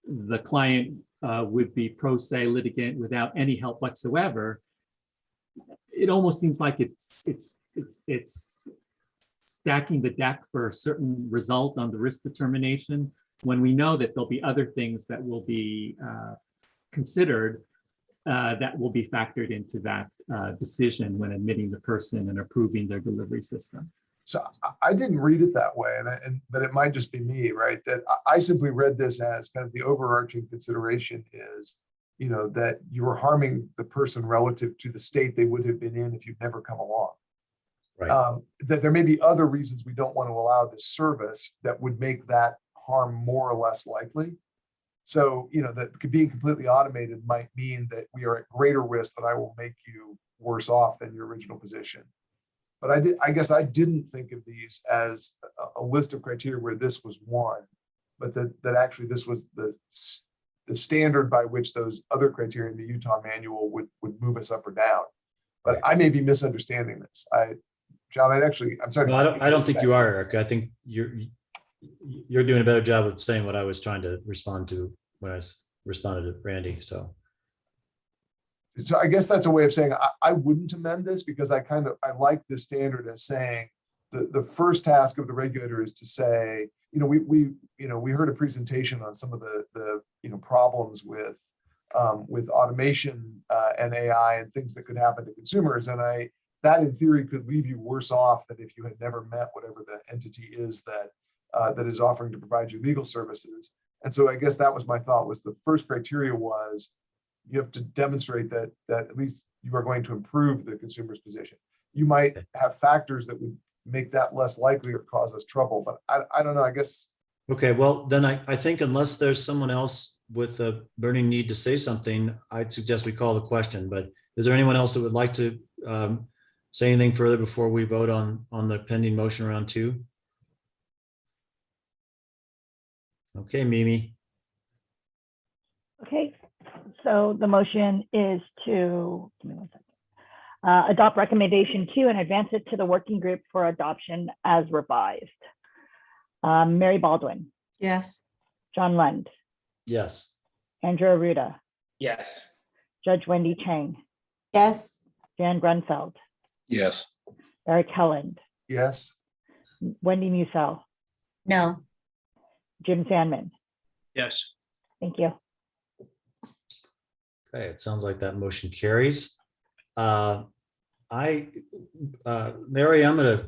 the client would be pro se litigant without any help whatsoever, it almost seems like it's stacking the deck for a certain result on the risk determination, when we know that there'll be other things that will be considered that will be factored into that decision when admitting the person and approving their delivery system. So I didn't read it that way, but it might just be me, right? That I simply read this as kind of the overarching consideration is, you know, that you were harming the person relative to the state they would have been in if you'd never come along. Right. That there may be other reasons we don't want to allow this service that would make that harm more or less likely. So, you know, that being completely automated might mean that we are at greater risk that I will make you worse off than your original position. But I guess I didn't think of these as a list of criteria where this was one, but that actually this was the standard by which those other criteria in the Utah manual would move us up or down. But I may be misunderstanding this. John, I'm sorry. No, I don't think you are, Eric. I think you're doing a better job of saying what I was trying to respond to when I responded to Randy. So I guess that's a way of saying I wouldn't amend this, because I like the standard as saying the first task of the regulator is to say, you know, we heard a presentation on some of the problems with automation and AI and things that could happen to consumers, and that in theory could leave you worse off than if you had never met whatever the entity is that is offering to provide you legal services. And so I guess that was my thought, was the first criteria was you have to demonstrate that at least you are going to improve the consumer's position. You might have factors that would make that less likely or cause us trouble, but I don't know, I guess. okay, well, then I think unless there's someone else with a burning need to say something, I'd suggest we call the question. But is there anyone else that would like to say anything further before we vote on the pending motion round 2? Okay, Mimi. Okay, so the motion is to, give me one second, adopt recommendation 2 and advance it to the working group for adoption as revised. Mary Baldwin, Yes. John Lund, Yes. Andrew Aruda, Yes. Judge Wendy Chang, Yes. Dan Grunfeld, Yes. Eric Helland, Yes. Wendy Mussel, No. Jim Sandman. Yes. Thank you. Okay, it sounds like that motion carries. Mary, I'm gonna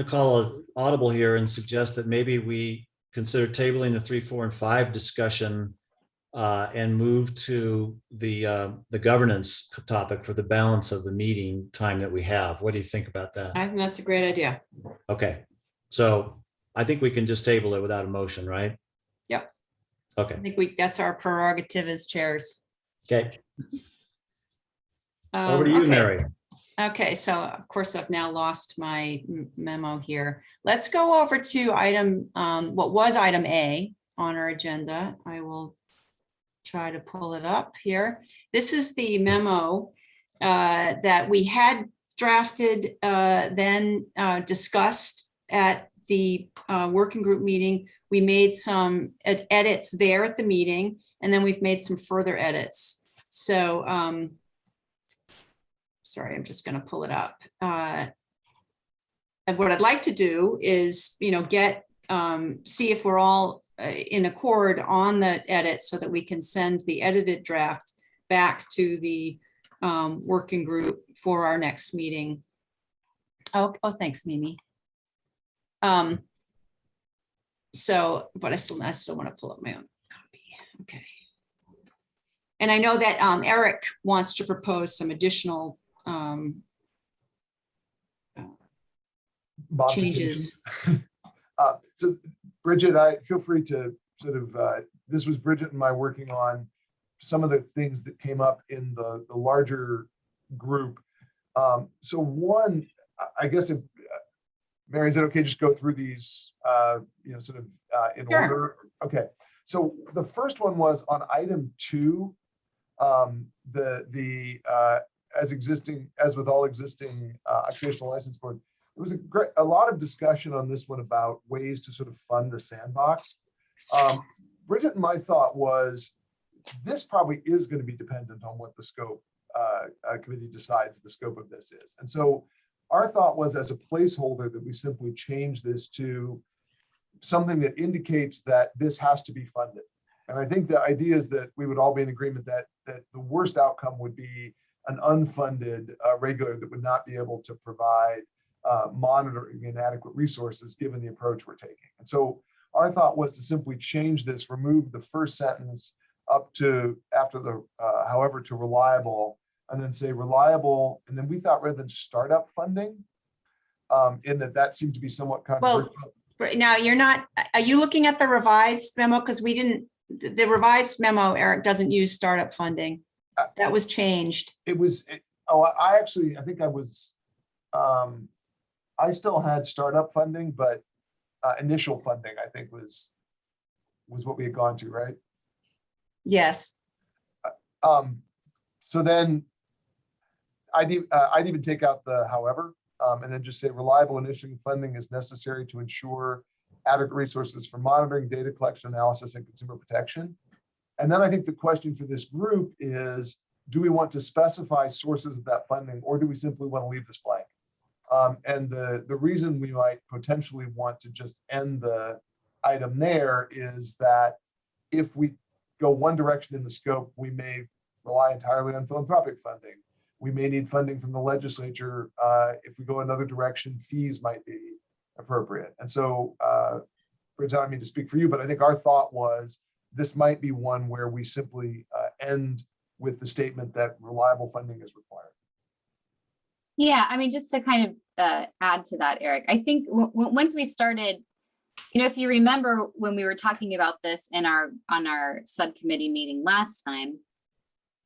call an audible here and suggest that maybe we consider tabling the 3, 4, and 5 discussion and move to the governance topic for the balance of the meeting time that we have. What do you think about that? I think that's a great idea. Okay, so I think we can just table it without a motion, right? Yep. Okay. I think that's our prerogative as chairs. Okay. Over to you, Okay. Mary. Okay, so of course I've now lost my memo here. Let's go over to item, what was item A on our agenda. I will try to pull it up here. This is the memo that we had drafted, then discussed at the working group meeting. We made some edits there at the meeting, and then we've made some further edits. So, sorry, I'm just going to pull it up. And what I'd like to do is, get, see if we're all in accord on the edits so that we can send the edited draft back to the working group for our next meeting. Oh, thanks, Mimi. So, but I still want to pull up my own copy. Okay. And I know that Eric wants to propose some additional changes. So Bridget, I feel free to sort of, this was Bridget and I working on some of the things that came up in the larger group. So one, I guess if, Mary, is it okay, just go through these, sort of in Sure. order? Okay. So the first one was on item 2, as with all existing occupational license board, there was a lot of discussion on this one about ways to sort of fund the sandbox. Bridget and my thought was this probably is going to be dependent on what the scope committee decides the scope of this is. And so our thought was, as a placeholder, that we simply change this to something that indicates that this has to be funded. And I think the idea is that we would all be in agreement that the worst outcome would be an unfunded regulator that would not be able to provide monitoring and adequate resources given the approach we're taking. And so our thought was to simply change this, remove the first sentence up to after the, however, to reliable, and then say reliable, and then we thought rather than startup funding, in that seemed to be somewhat controversial. Right now, you're not, are you looking at the revised memo? Because we didn't, the revised memo, Eric, doesn't use startup funding. That was changed. It was, I actually, I think I was, I still had startup funding, but initial funding, I think was what we had gone to, right? Yes. So then I'd even take out the however, and then just say reliable and issuing funding is necessary to ensure adequate resources for monitoring, data collection, analysis, and consumer protection. And then I think the question for this group is, do we want to specify sources of that funding, or do we simply want to leave this blank? And the reason we might potentially want to just end the item there is that if we go one direction in the scope, we may rely entirely on philanthropic funding. We may need funding from the legislature. If we go another direction, fees might be appropriate. And so, for example, I mean to speak for you, but I think our thought was this might be one where we simply end with the statement that reliable funding is required. Yeah, I mean, just to kind of add to that, Eric, I think once we started, if you remember when we were talking about this on our subcommittee meeting last time,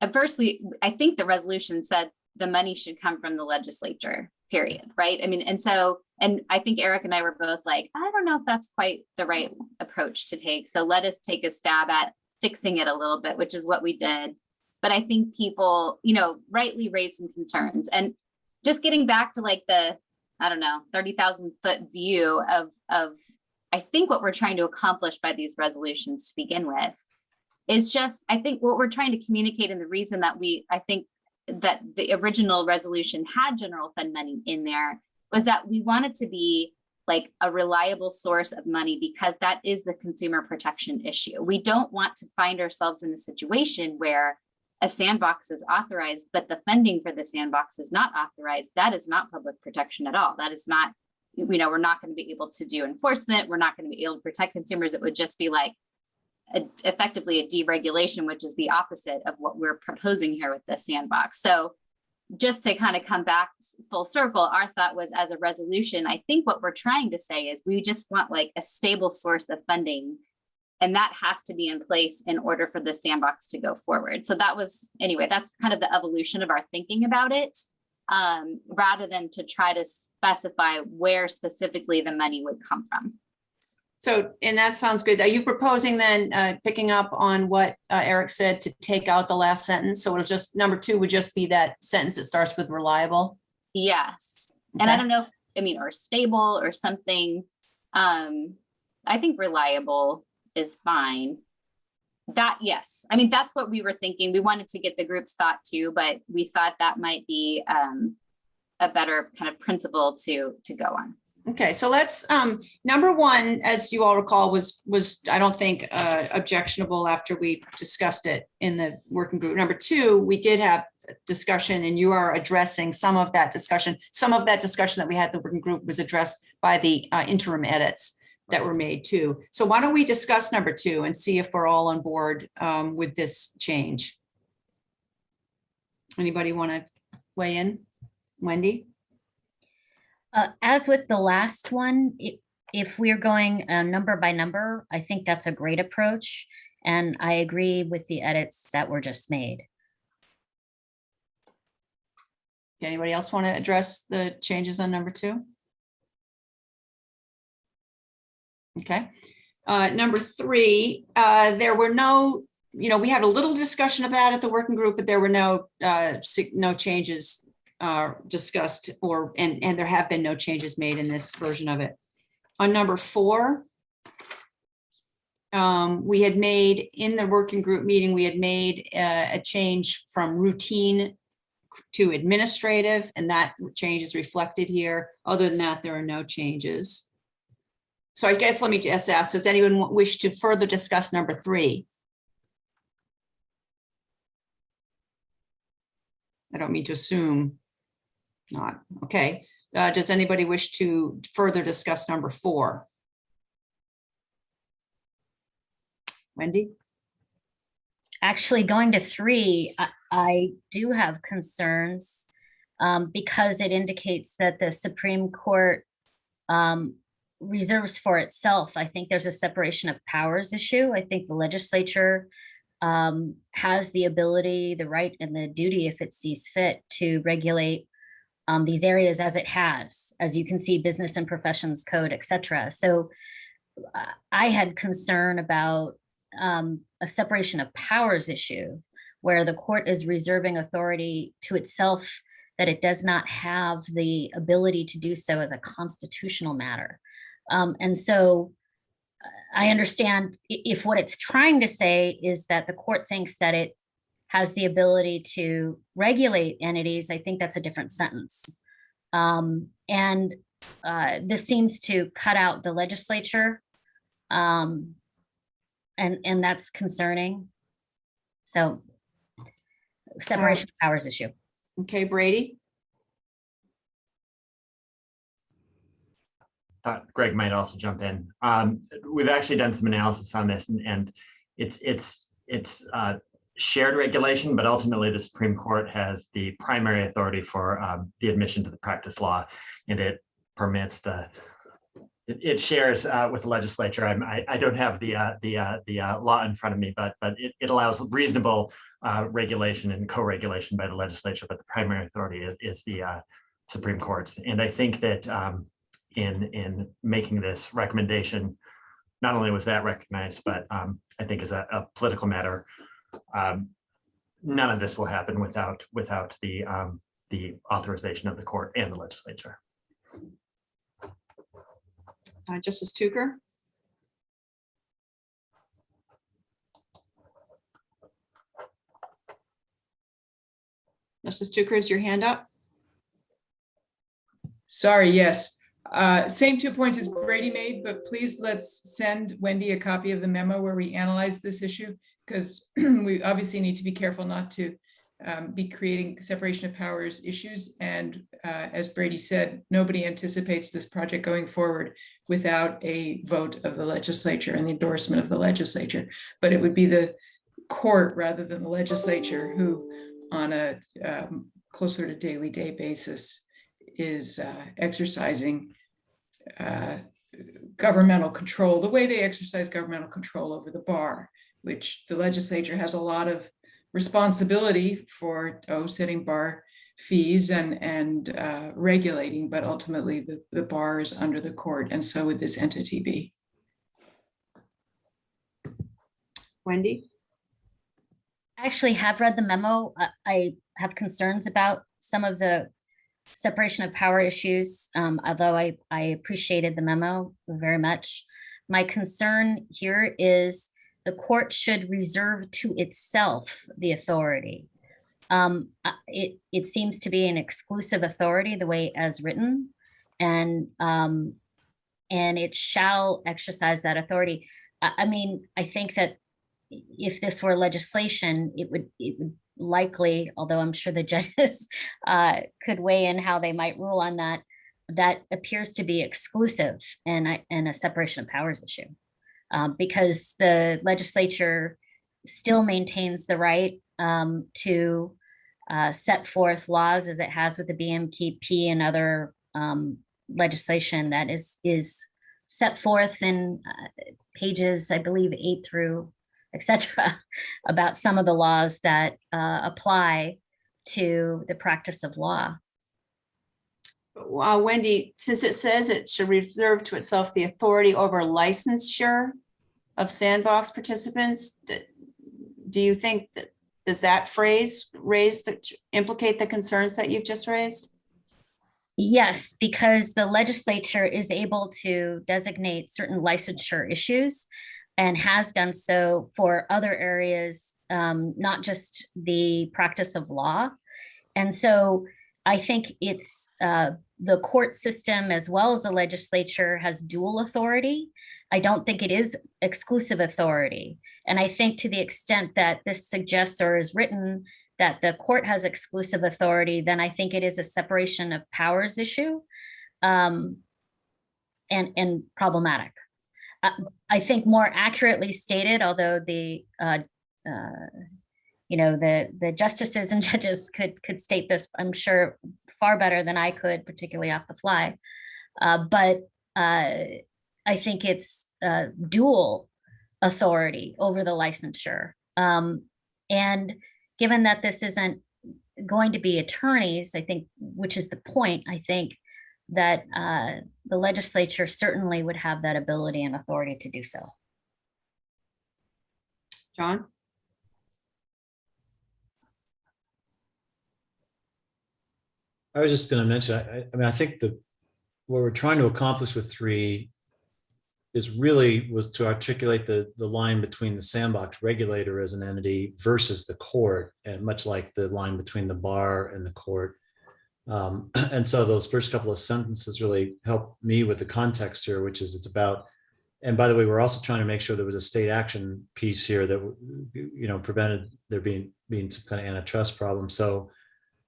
at first I think the resolution said the money should come from the legislature, period, right? I mean, and I think Eric and I were both like, I don't know if that's quite the right approach to take. So let us take a stab at fixing it a little bit, which is what we did. But I think people, rightly raised some concerns. And just getting back to like the, 30,000 foot view of I think what we're trying to accomplish by these resolutions to begin with is just, I think what we're trying to communicate, and the reason that I think that the original resolution had general fund money in there was that we wanted to be like a reliable source of money, because that is the consumer protection issue. We don't want to find ourselves in a situation where a sandbox is authorized, but the funding for the sandbox is not authorized. That is not public protection at all. That is not, we're not going to be able to do enforcement. We're not going to be able to protect consumers. It would just be like effectively a deregulation, which is the opposite of what we're proposing here with the sandbox. So just to kind of come back full circle, our thought was, as a resolution, I think what we're trying to say is we just want like a stable source of funding, and that has to be in place in order for the sandbox to go forward. So that was, anyway, that's kind of the evolution of our thinking about it, rather than to try to specify where specifically the money would come from. So, and that sounds good. Are you proposing then, picking up on what Eric said, to take out the last sentence? So it'll just, number 2 would just be that sentence that starts with reliable? Yes. Okay. And I don't know if, or stable or something. I think reliable is fine. That, yes. I mean, that's what we were thinking. We wanted to get the group's thought too, but we thought that might be a better kind of principle to go on. Okay, so let's, number 1, as you all recall, was I don't think objectionable after we discussed it in the working group. Number 2, we did have discussion, and you are addressing some of that discussion. Some of that discussion that we had at the working group was addressed by the interim edits that were made too. So why don't we discuss number 2 and see if we're all on board with this change? Anybody want to weigh in? Wendy? As with the last one, if we're going number by number, I think that's a great approach. And I agree with the edits that were just made. Anybody else want to address the changes on number 2? Okay. Number 3, there were no, we had a little discussion of that at the working group, but there were no changes discussed, and there have been no changes made in this version of it. On number 4, we had made, in the working group meeting, we had made a change from routine to administrative, and that change is reflected here. Other than that, there are no changes. So I guess let me just ask, does anyone wish to further discuss number 3? I don't mean to assume not. Okay. Does anybody wish to further discuss number 4? Wendy? actually going to 3, I do have concerns because it indicates that the Supreme Court reserves for itself. I think there's a separation of powers issue. I think the legislature has the ability, the right, and the duty, if it sees fit, to regulate these areas as it has, as you can see, business and professions code, et cetera. So I had concern about a separation of powers issue where the court is reserving authority to itself that it does not have the ability to do so as a constitutional matter. And so I understand if what it's trying to say is that the court thinks that it has the ability to regulate entities, I think that's a different sentence. And this seems to cut out the legislature, and that's concerning. So separation of powers issue. Okay, Brady. Greg might also jump in. We've actually done some analysis on this, and it's shared regulation, but ultimately the Supreme Court has the primary authority for the admission to the practice law, and it permits it shares with the legislature. I don't have the law in front of me, but it allows reasonable regulation and co-regulation by the legislature, but the primary authority is the Supreme Court's. And I think that in making this recommendation, not only was that recognized, but I think as a political matter, none of this will happen without the authorization of the court and the legislature. Justice Tucker. Justice Tucker, is your hand up? Sorry, yes. Same 2 points as Brady made, but please let's send Wendy a copy of the memo where we analyze this issue, because we obviously need to be careful not to be creating separation of powers issues. And as Brady said, nobody anticipates this project going forward without a vote of the legislature and the endorsement of the legislature. But it would be the court rather than the legislature who, on a closer to daily day basis, is exercising governmental control the way they exercise governmental control over the bar, which the legislature has a lot of responsibility for setting bar fees and regulating, but ultimately the bar is under the court, and so would this entity be. Wendy? I actually have read the memo. I have concerns about some of the separation of power issues, although I appreciated the memo very much. My concern here is the court should reserve to itself the authority. It seems to be an exclusive authority the way as written, and it shall exercise that authority. I mean, I think that if this were legislation, it would likely, although I'm sure the judges could weigh in how they might rule on that, that appears to be exclusive and a separation of powers issue. Because the legislature still maintains the right to set forth laws as it has with the BMKP and other legislation that is set forth in pages, I believe, 8 through etc., about some of the laws that apply to the practice of law. Wendy, since it says it should reserve to itself the authority over licensure of Sandbox participants, do you think that, does that phrase implicate the concerns that you've just raised? Yes, because the legislature is able to designate certain licensure issues and has done so for other areas, not just the practice of law. And so I think it's the court system as well as the legislature has dual authority. I don't think it is exclusive authority. And I think to the extent that this suggests or is written that the court has exclusive authority, then I think it is a separation of powers issue and problematic. I think more accurately stated, although the you know, the justices and judges could state this, I'm sure, far better than I could, particularly off the fly. But I think it's dual authority over the licensure. And given that this isn't going to be attorneys, I think, which is the point, I think that the legislature certainly would have that ability and authority to do so. John? I was just going to mention, I mean, I think what we're trying to accomplish with 3 was to articulate the line between the sandbox regulator as an entity versus the court, and much like the line between the bar and the court. And so those first couple of sentences really help me with the context here, which is it's about, and by the way, we're also trying to make sure there was a state action piece here that, you know, prevented there being some kind of antitrust problem. So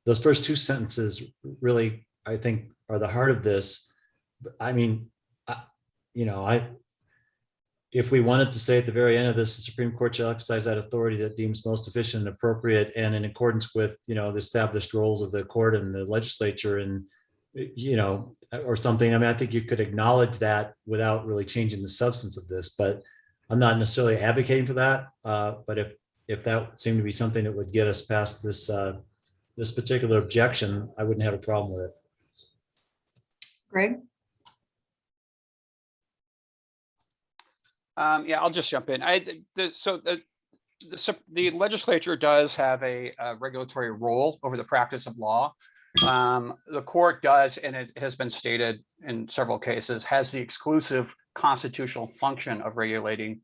those first 2 sentences really, I think, are the heart of this. I mean, if we wanted to say at the very end of this, the Supreme Court shall exercise that authority that deems most efficient and appropriate and in accordance with, you know, the established roles of the court and the legislature and, you know, or something. I mean, I think you could acknowledge that without really changing the substance of this, but I'm not necessarily advocating for that. But if that seemed to be something that would get us past this, this particular objection, I wouldn't have a problem with it. Greg? Yeah, I'll just jump in. The legislature does have a regulatory role over the practice of law. The court does, and it has been stated in several cases, has the exclusive constitutional function of regulating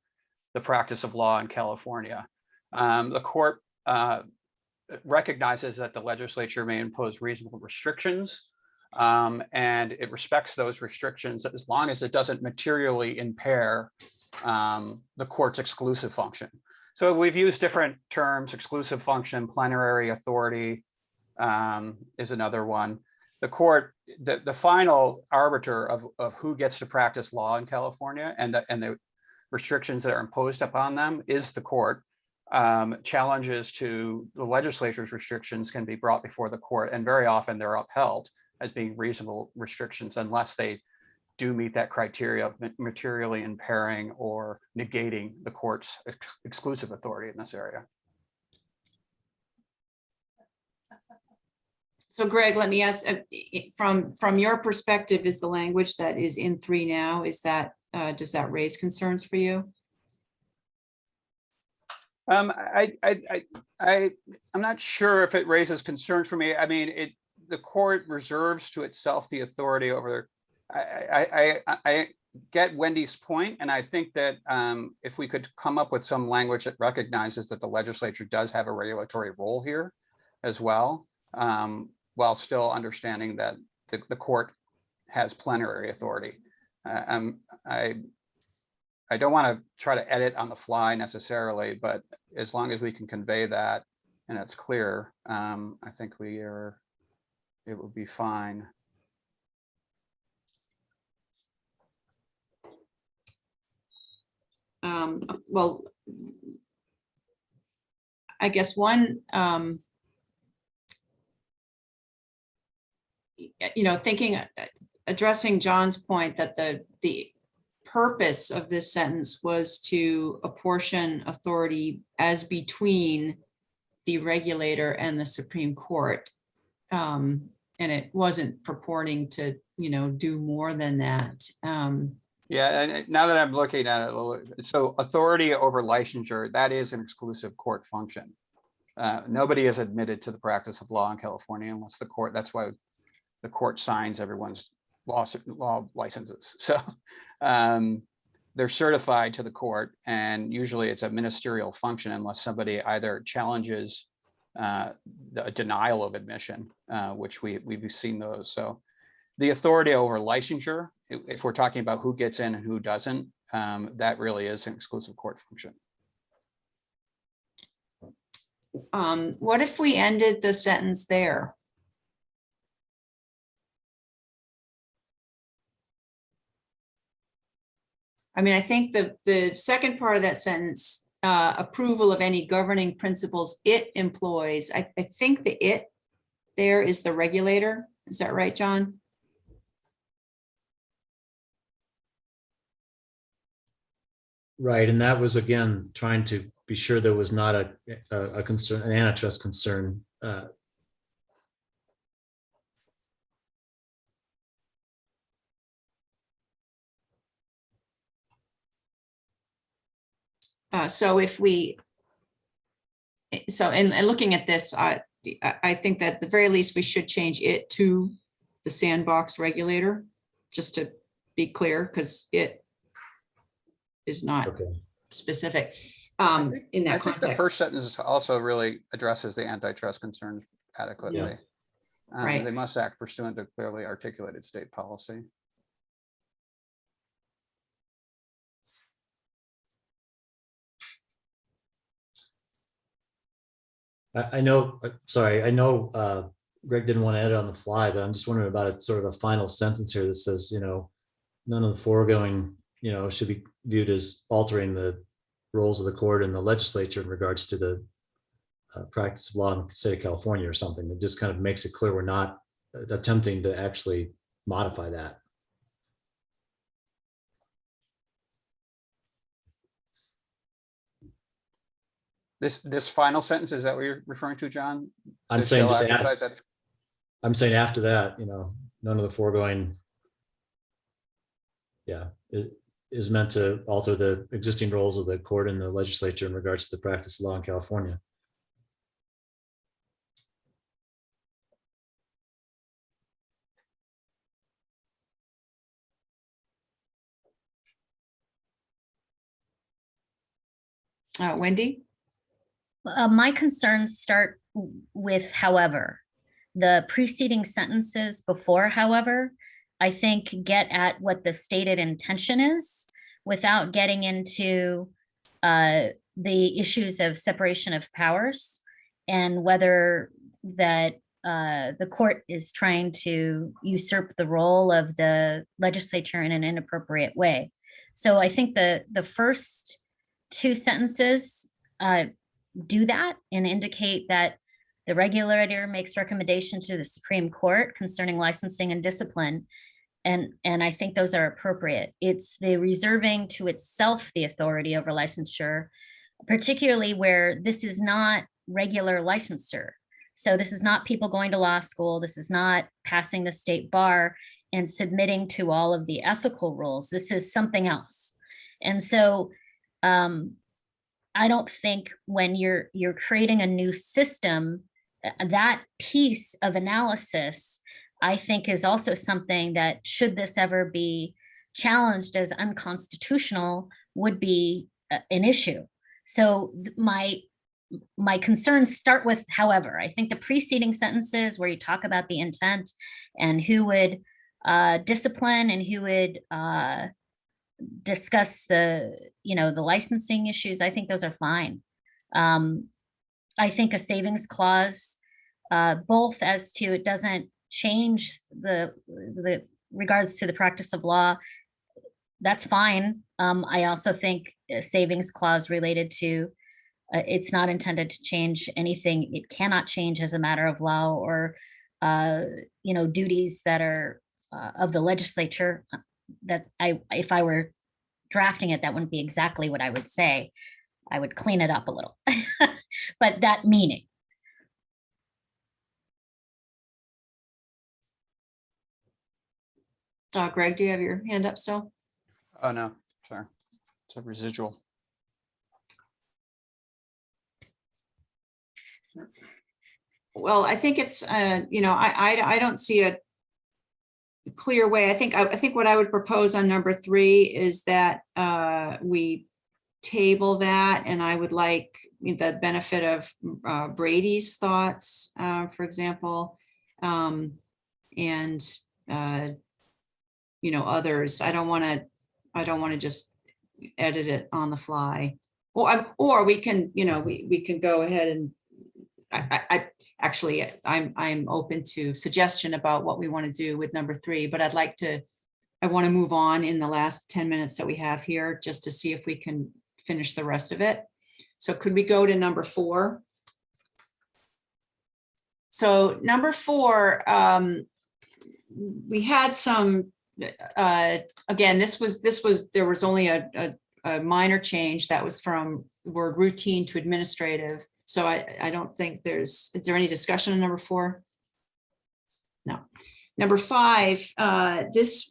the practice of law in California. The court recognizes that the legislature may impose reasonable restrictions, and it respects those restrictions as long as it doesn't materially impair the court's exclusive function. So we've used different terms: exclusive function, plenary authority is another one. The court, the final arbiter of who gets to practice law in California and the restrictions that are imposed upon them is the court. Challenges to the legislature's restrictions can be brought before the court, and very often they're upheld as being reasonable restrictions unless they do meet that criteria of materially impairing or negating the court's exclusive authority in this area. So Greg, let me ask, from your perspective, is the language that is in 3 now, is that, does that raise concerns for you? I'm not sure if it raises concerns for me. I mean, the court reserves to itself the authority over. I get Wendy's point, and I think that if we could come up with some language that recognizes that the legislature does have a regulatory role here as well, while still understanding that the court has plenary authority. I don't want to try to edit on the fly necessarily, but as long as we can convey that and it's clear, I think it will be fine. Well, I guess one, addressing John's point that the purpose of this sentence was to apportion authority as between the regulator and the Supreme Court. And it wasn't purporting to, do more than that. Yeah, and now that I'm looking at it, so authority over licensure, that is an exclusive court function. Nobody is admitted to the practice of law in California unless the court, that's why the court signs everyone's law licenses. So they're certified to the court, and usually it's a ministerial function unless somebody either challenges the denial of admission, which we've seen those. So the authority over licensure, if we're talking about who gets in and who doesn't, that really is an exclusive court function. What if we ended the sentence there? I mean, I think the second part of that sentence approval of any governing principles it employs. I think the it there is the regulator. Is that right, John? Right, and that was again, trying to be sure there was not a concern, an antitrust concern. So if we, so and looking at this, I think that at the very least, we should change it to the sandbox regulator, just to be clear, because it is not specific in that I think the context. first sentence also really addresses the antitrust concerns adequately. Yeah. Right. They must act pursuant to clearly articulated state policy. I know, sorry, I know Greg didn't want to edit on the fly, but I'm just wondering about it, sort of a final sentence here that says, none of the foregoing, should be viewed as altering the roles of the court and the legislature in regards to the practice of law in the state of California or something. It just kind of makes it clear we're not attempting to actually modify that. This final sentence, is that what you're referring to, John? I'm saying Shall just exercise that- I'm saying after that, none of the foregoing, is meant to alter the existing roles of the court and the legislature in regards to the practice of law in California. Wendy? My concerns start with however. The preceding sentences before however, I think get at what the stated intention is without getting into the issues of separation of powers and whether that the court is trying to usurp the role of the legislature in an inappropriate way. So I think the first two sentences do that and indicate that the regulator makes recommendation to the Supreme Court concerning licensing and discipline. And I think those are appropriate. It's the reserving to itself the authority over licensure, particularly where this is not regular licensure. So this is not people going to law school. This is not passing the state bar and submitting to all of the ethical rules. This is something else. And so I don't think when you're creating a new system, that piece of analysis, I think, is also something that, should this ever be challenged as unconstitutional, would be an issue. So my concerns start with however. I think the preceding sentences where you talk about the intent and who would discipline and who would discuss the licensing issues, I think those are fine. I think a savings clause, both as to it doesn't change the regards to the practice of law, that's fine. I also think a savings clause related to it's not intended to change anything. It cannot change as a matter of law or duties that are of the legislature. That if I were drafting it, that wouldn't be exactly what I would say. I would clean it up a little, but that meaning. Greg, do you have your hand up still? Oh, no, sorry. It's a residual. Well, I think it's, I don't see a clear way. I think what I would propose on number 3 is that we table that, and I would like the benefit of Brady's thoughts, for example, and others. I don't want to just edit it on the fly, or we can, we can go ahead and I'm open to suggestion about what we want to do with number 3, but I want to move on in the last 10 minutes that we have here, just to see if we can finish the rest of it. So could we go to number 4? So number 4, we had some, again, there was only a minor change that was from word routine to administrative. So I don't think is there any discussion on number 4? No. Number 5,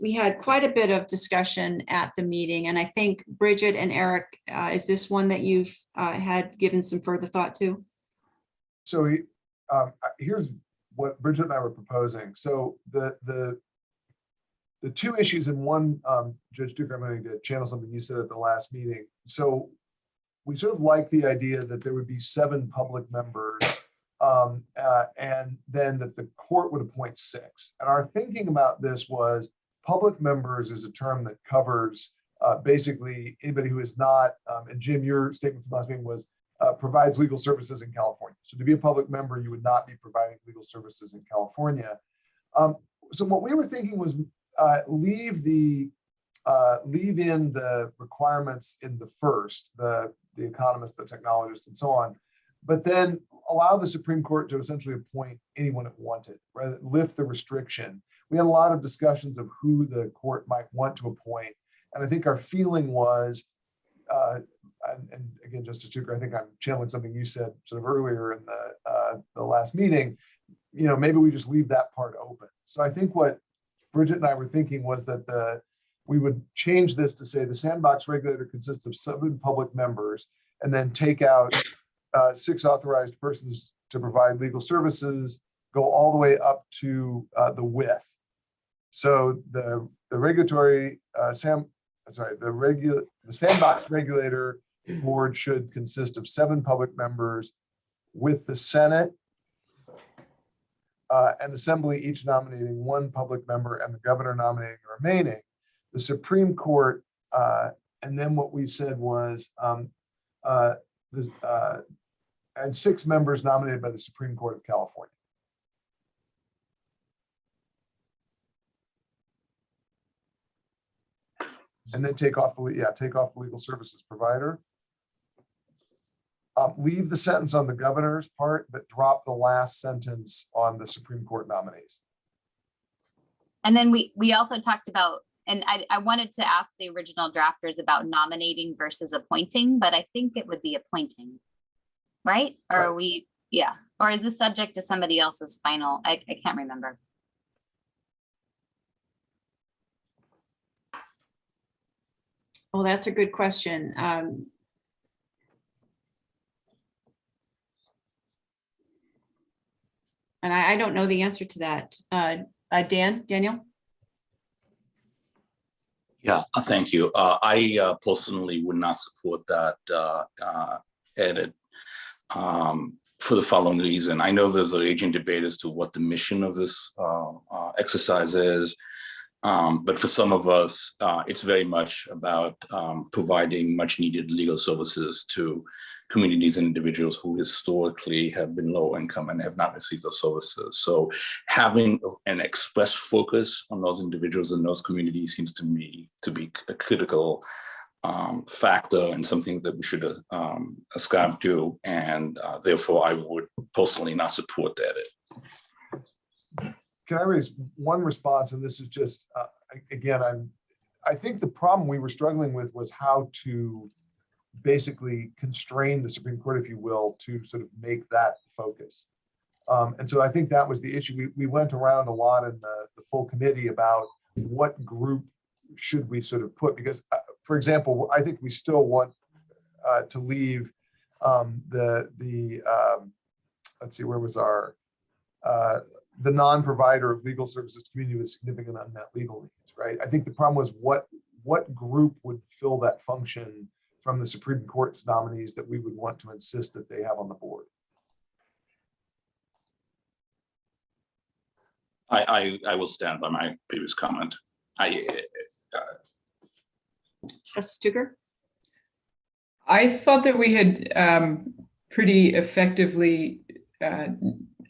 we had quite a bit of discussion at the meeting, and I think Bridget and Eric, is this one that you've had given some further thought to? So here's what Bridget and I were proposing. So the 2 issues in one, Judge Duker, I'm going to channel something you said at the last meeting. So we sort of like the idea that there would be 7 public members, and then that the court would appoint 6. And our thinking about this was public members is a term that covers basically anybody who is not, and Jim, your statement from last meeting was provides legal services in California. So to be a public member, you would not be providing legal services in California. So what we were thinking was leave in the requirements in the first, the economist, the technologist, and so on, but then allow the Supreme Court to essentially appoint anyone it wanted, rather than lift the restriction. We had a lot of discussions of who the court might want to appoint, and I think our feeling was, and again, Justice Tucker, I think I'm channeling something you said sort of earlier in the last meeting, maybe we just leave that part open. So I think what Bridget and I were thinking was that we would change this to say the Sandbox regulator consists of 7 public members, and then take out 6 authorized persons to provide legal services, go all the way up to the width. So the Sandbox regulator board should consist of 7 public members, with the Senate and Assembly each nominating 1 public member and the governor nominating the remaining. The Supreme Court, and then what we said was, and 6 members nominated by the Supreme Court of California. And then take off the legal services provider. Leave the sentence on the governor's part, but drop the last sentence on the Supreme Court nominees. And then we also talked about, and I wanted to ask the original drafters about nominating versus appointing, but I think it would be appointing, right? Or are we, yeah. Or is this subject to somebody else's final? I can't remember. Well, that's a good question. And I don't know the answer to that. Daniel? Yeah, thank you. I personally would not support that edit for the following reason. I know there's a raging debate as to what the mission of this exercise is. But for some of us, it's very much about providing much needed legal services to communities and individuals who historically have been low income and have not received those services. So having an express focus on those individuals and those communities seems to me to be a critical factor and something that we should ascribe to. And therefore, I would personally not support that edit. Can I raise one response? And this is just, again, I think the problem we were struggling with was how to basically constrain the Supreme Court, if you will, to sort of make that focus. And so I think that was the issue. We went around a lot in the full committee about what group should we sort of put, because, for example, I think we still want to leave let's see, where was our, the non-provider of legal services to community with significant unmet legal needs, right? I think the problem was what group would fill that function from the Supreme Court's nominees that we would want to insist that they have on the board. I will stand by my previous comment. Justice Tucker? I thought that we had pretty effectively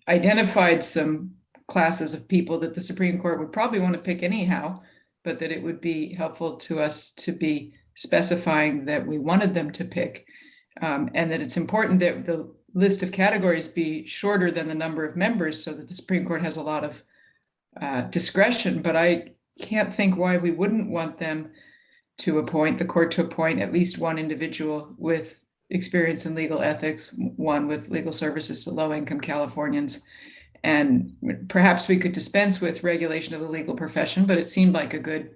identified some classes of people that the Supreme Court would probably want to pick anyhow, but that it would be helpful to us to be specifying that we wanted them to pick. And that it's important that the list of categories be shorter than the number of members so that the Supreme Court has a lot of discretion. But I can't think why we wouldn't want them to appoint, the court to appoint at least one individual with experience in legal ethics, one with legal services to low-income Californians. And perhaps we could dispense with regulation of the legal profession, but it seemed like a good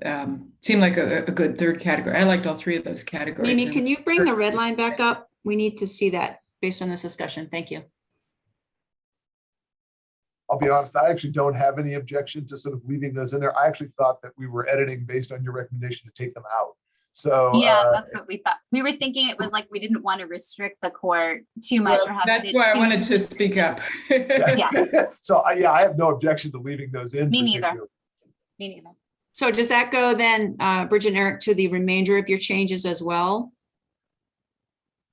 good third category. I liked all three of those categories. Mimi, can you bring the red line back up? We need to see that based on this discussion. Thank you. I'll be honest, I actually don't have any objection to sort of leaving those in there. I actually thought that we were editing based on your recommendation to take them out. So yeah, that's what we thought. We were thinking it was like we didn't want to restrict the court too much or have that's it why I too- wanted to speak up. Yeah. So I have no objection to leaving those in. Me neither. particularly. Me neither. So does that go then, Bridget and Eric, to the remainder of your changes as well?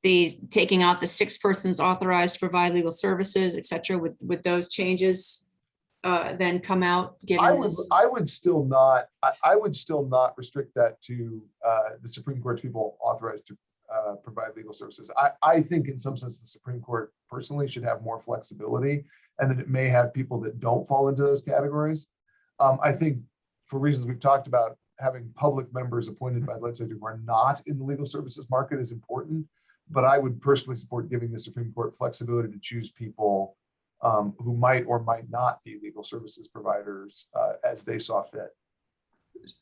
These taking out the 6 persons authorized to provide legal services, et cetera, with those changes then come out given this? I would still not restrict that to the Supreme Court people authorized to provide legal services. I think in some sense, the Supreme Court personally should have more flexibility, and that it may have people that don't fall into those categories. I think for reasons we've talked about, having public members appointed by the legislature who are not in the legal services market is important, but I would personally support giving the Supreme Court flexibility to choose people who might or might not be legal services providers as they saw fit.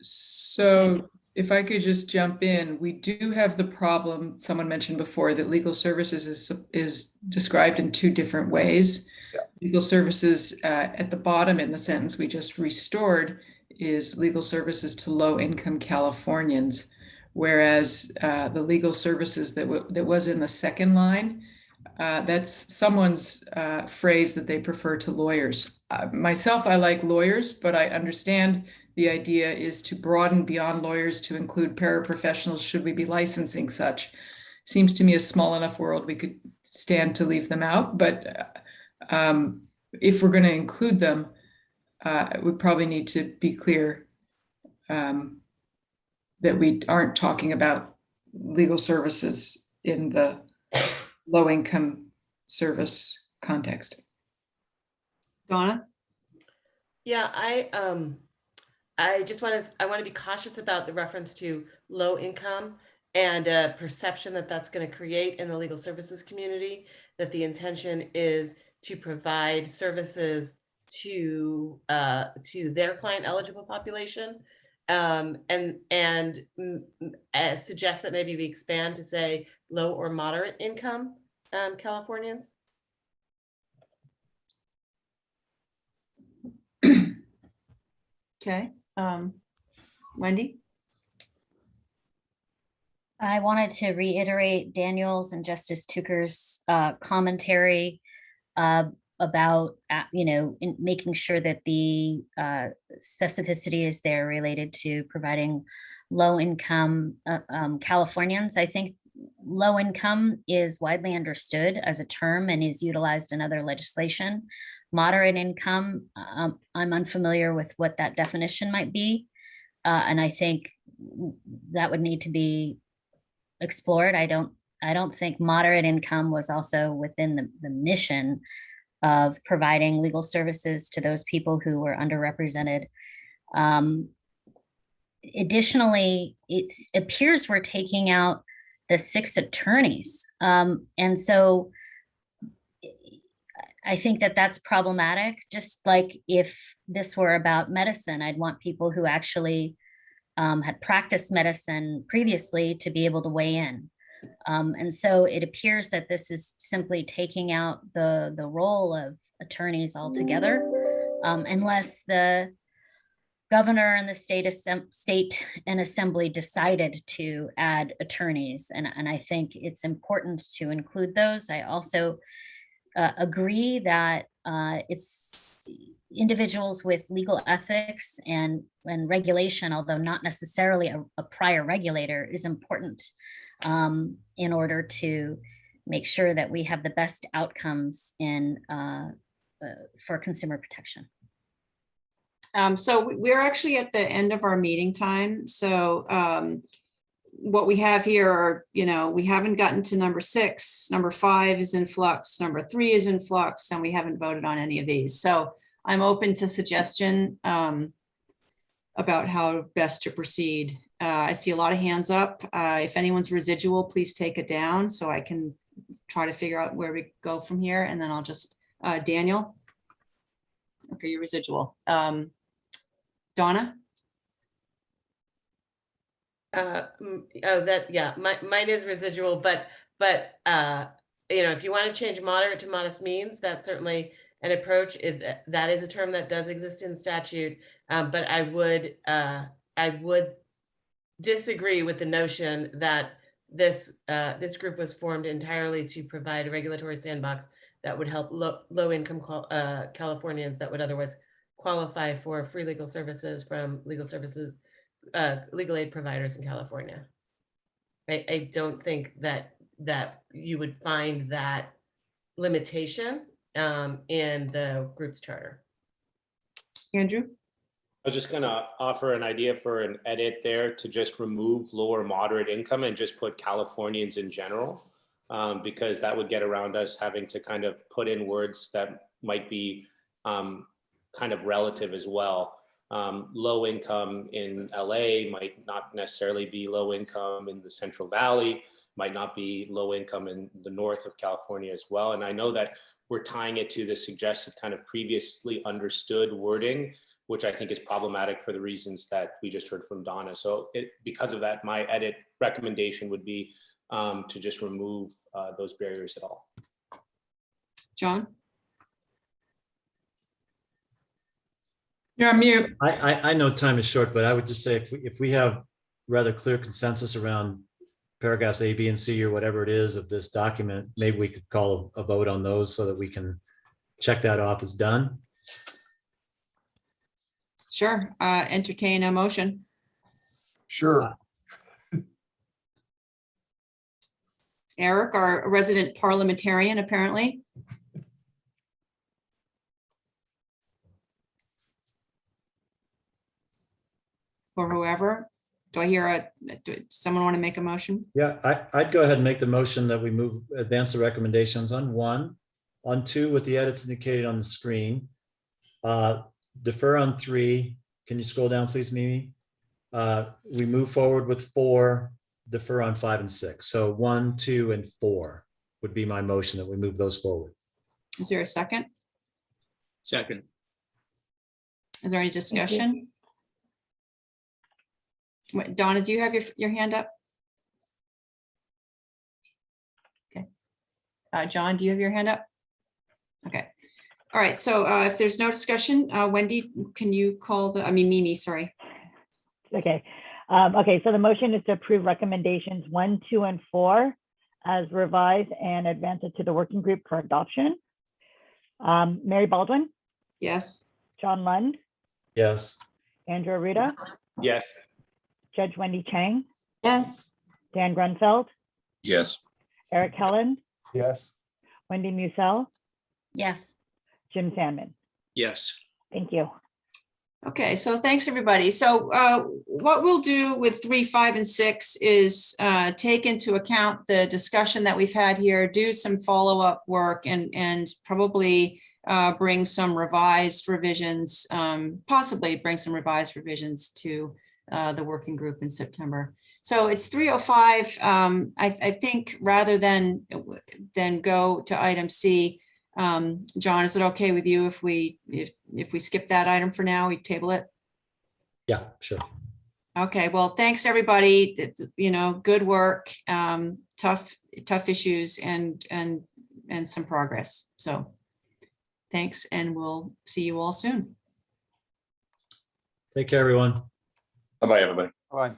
So if I could just jump in, we do have the problem someone mentioned before that legal services is described in 2 different ways. Yeah. Legal services at the bottom in the sentence we just restored is legal services to low-income Californians, whereas the legal services that was in the second line, that's someone's phrase that they prefer to lawyers. Myself, I like lawyers, but I understand the idea is to broaden beyond lawyers to include paraprofessionals should we be licensing such. Seems to me a small enough world we could stand to leave them out, but if we're going to include them, we probably need to be clear that we aren't talking about legal services in the low-income service context. Donna? Yeah, I just want to be cautious about the reference to low income and perception that that's going to create in the legal services community, that the intention is to provide services to their client eligible population, and suggest that maybe we expand to say low or moderate income Californians. Okay. Wendy? I wanted to reiterate Daniel's and Justice Tucker's commentary about, in making sure that the specificity is there related to providing low-income Californians. I think low income is widely understood as a term and is utilized in other legislation. Moderate income, I'm unfamiliar with what that definition might be. And I think that would need to be explored. I don't think moderate income was also within the mission of providing legal services to those people who were underrepresented. Additionally, it appears we're taking out the 6 attorneys. And so I think that that's problematic. Just like if this were about medicine, I'd want people who actually had practiced medicine previously to be able to weigh in. And so it appears that this is simply taking out the role of attorneys altogether, unless the governor and the state and assembly decided to add attorneys. And I think it's important to include those. I also agree that it's individuals with legal ethics and regulation, although not necessarily a prior regulator, is important in order to make sure that we have the best outcomes for consumer protection. So we're actually at the end of our meeting time. So what we have here are, we haven't gotten to number 6, number 5 is in flux, number 3 is in flux, and we haven't voted on any of these. So I'm open to suggestion about how best to proceed. I see a lot of hands up. If anyone's residual, please take it down so I can try to figure out where we go from here. And then I'll just, Daniel. Okay, you're residual. Donna? Mine is residual, but if you want to change moderate to modest means, that's certainly an approach. That is a term that does exist in statute, but I would disagree with the notion that this group was formed entirely to provide a regulatory sandbox that would help low-income Californians that would otherwise qualify for free legal services from legal aid providers in California. I don't think that you would find that limitation in the group's charter. Andrew? I was just gonna offer an idea for an edit there to just remove lower moderate income and just put Californians in general, because that would get around us having to kind of put in words that might be kind of relative as well. Low income in LA might not necessarily be low income in the Central Valley, might not be low income in the north of California as well. And I know that we're tying it to the suggested kind of previously understood wording, which I think is problematic for the reasons that we just heard from Donna. So because of that, my edit recommendation would be to just remove those barriers at all. John? You're on mute. I know time is short, but I would just say if we have rather clear consensus around paragraphs A, B, and C, or whatever it is of this document, maybe we could call a vote on those so that we can check that off as done. Sure. Entertain a motion. Sure. Eric, our resident parliamentarian, apparently. Or whoever. Do I hear someone want to make a motion? Yeah, I'd go ahead and make the motion that we advance the recommendations on 1, on 2 with the edits indicated on the screen. Defer on 3. Can you scroll down, please, Mimi? We move forward with 4, defer on 5 and 6. So 1, 2, and 4 would be my motion that we move those forward. Is there a second? Second. Is there any discussion? Wait, Donna, do you have your hand up? Okay. John, do you have your hand up? Okay. All right. So if there's no discussion, Wendy, can you call Mimi, sorry. Okay. Okay. So the motion is to approve recommendations 1, 2, and 4 as revised and advance it to the working group for adoption. Mary Baldwin? Yes. John Lund? Yes. Andrew Arruda? Yes. Judge Wendy Chang? Yes. Dan Grunfeld? Yes. Eric Helen? Yes. Wendy Mussel? Yes. Jim Sandman? Yes. Thank you. Okay, so thanks, everybody. So what we'll do with 3, 5, and 6 is take into account the discussion that we've had here, do some follow-up work, and probably bring some revised revisions, possibly bring some revised revisions to the working group in September. So it's 3:05. I think rather than go to item C, John, is it okay with you if we skip that item for now, we table it? Yeah, sure. Okay, well, thanks, everybody. It's, good work, tough issues and some progress. So thanks, and we'll see you all soon. Take care, everyone. Bye-bye, everybody. Bye.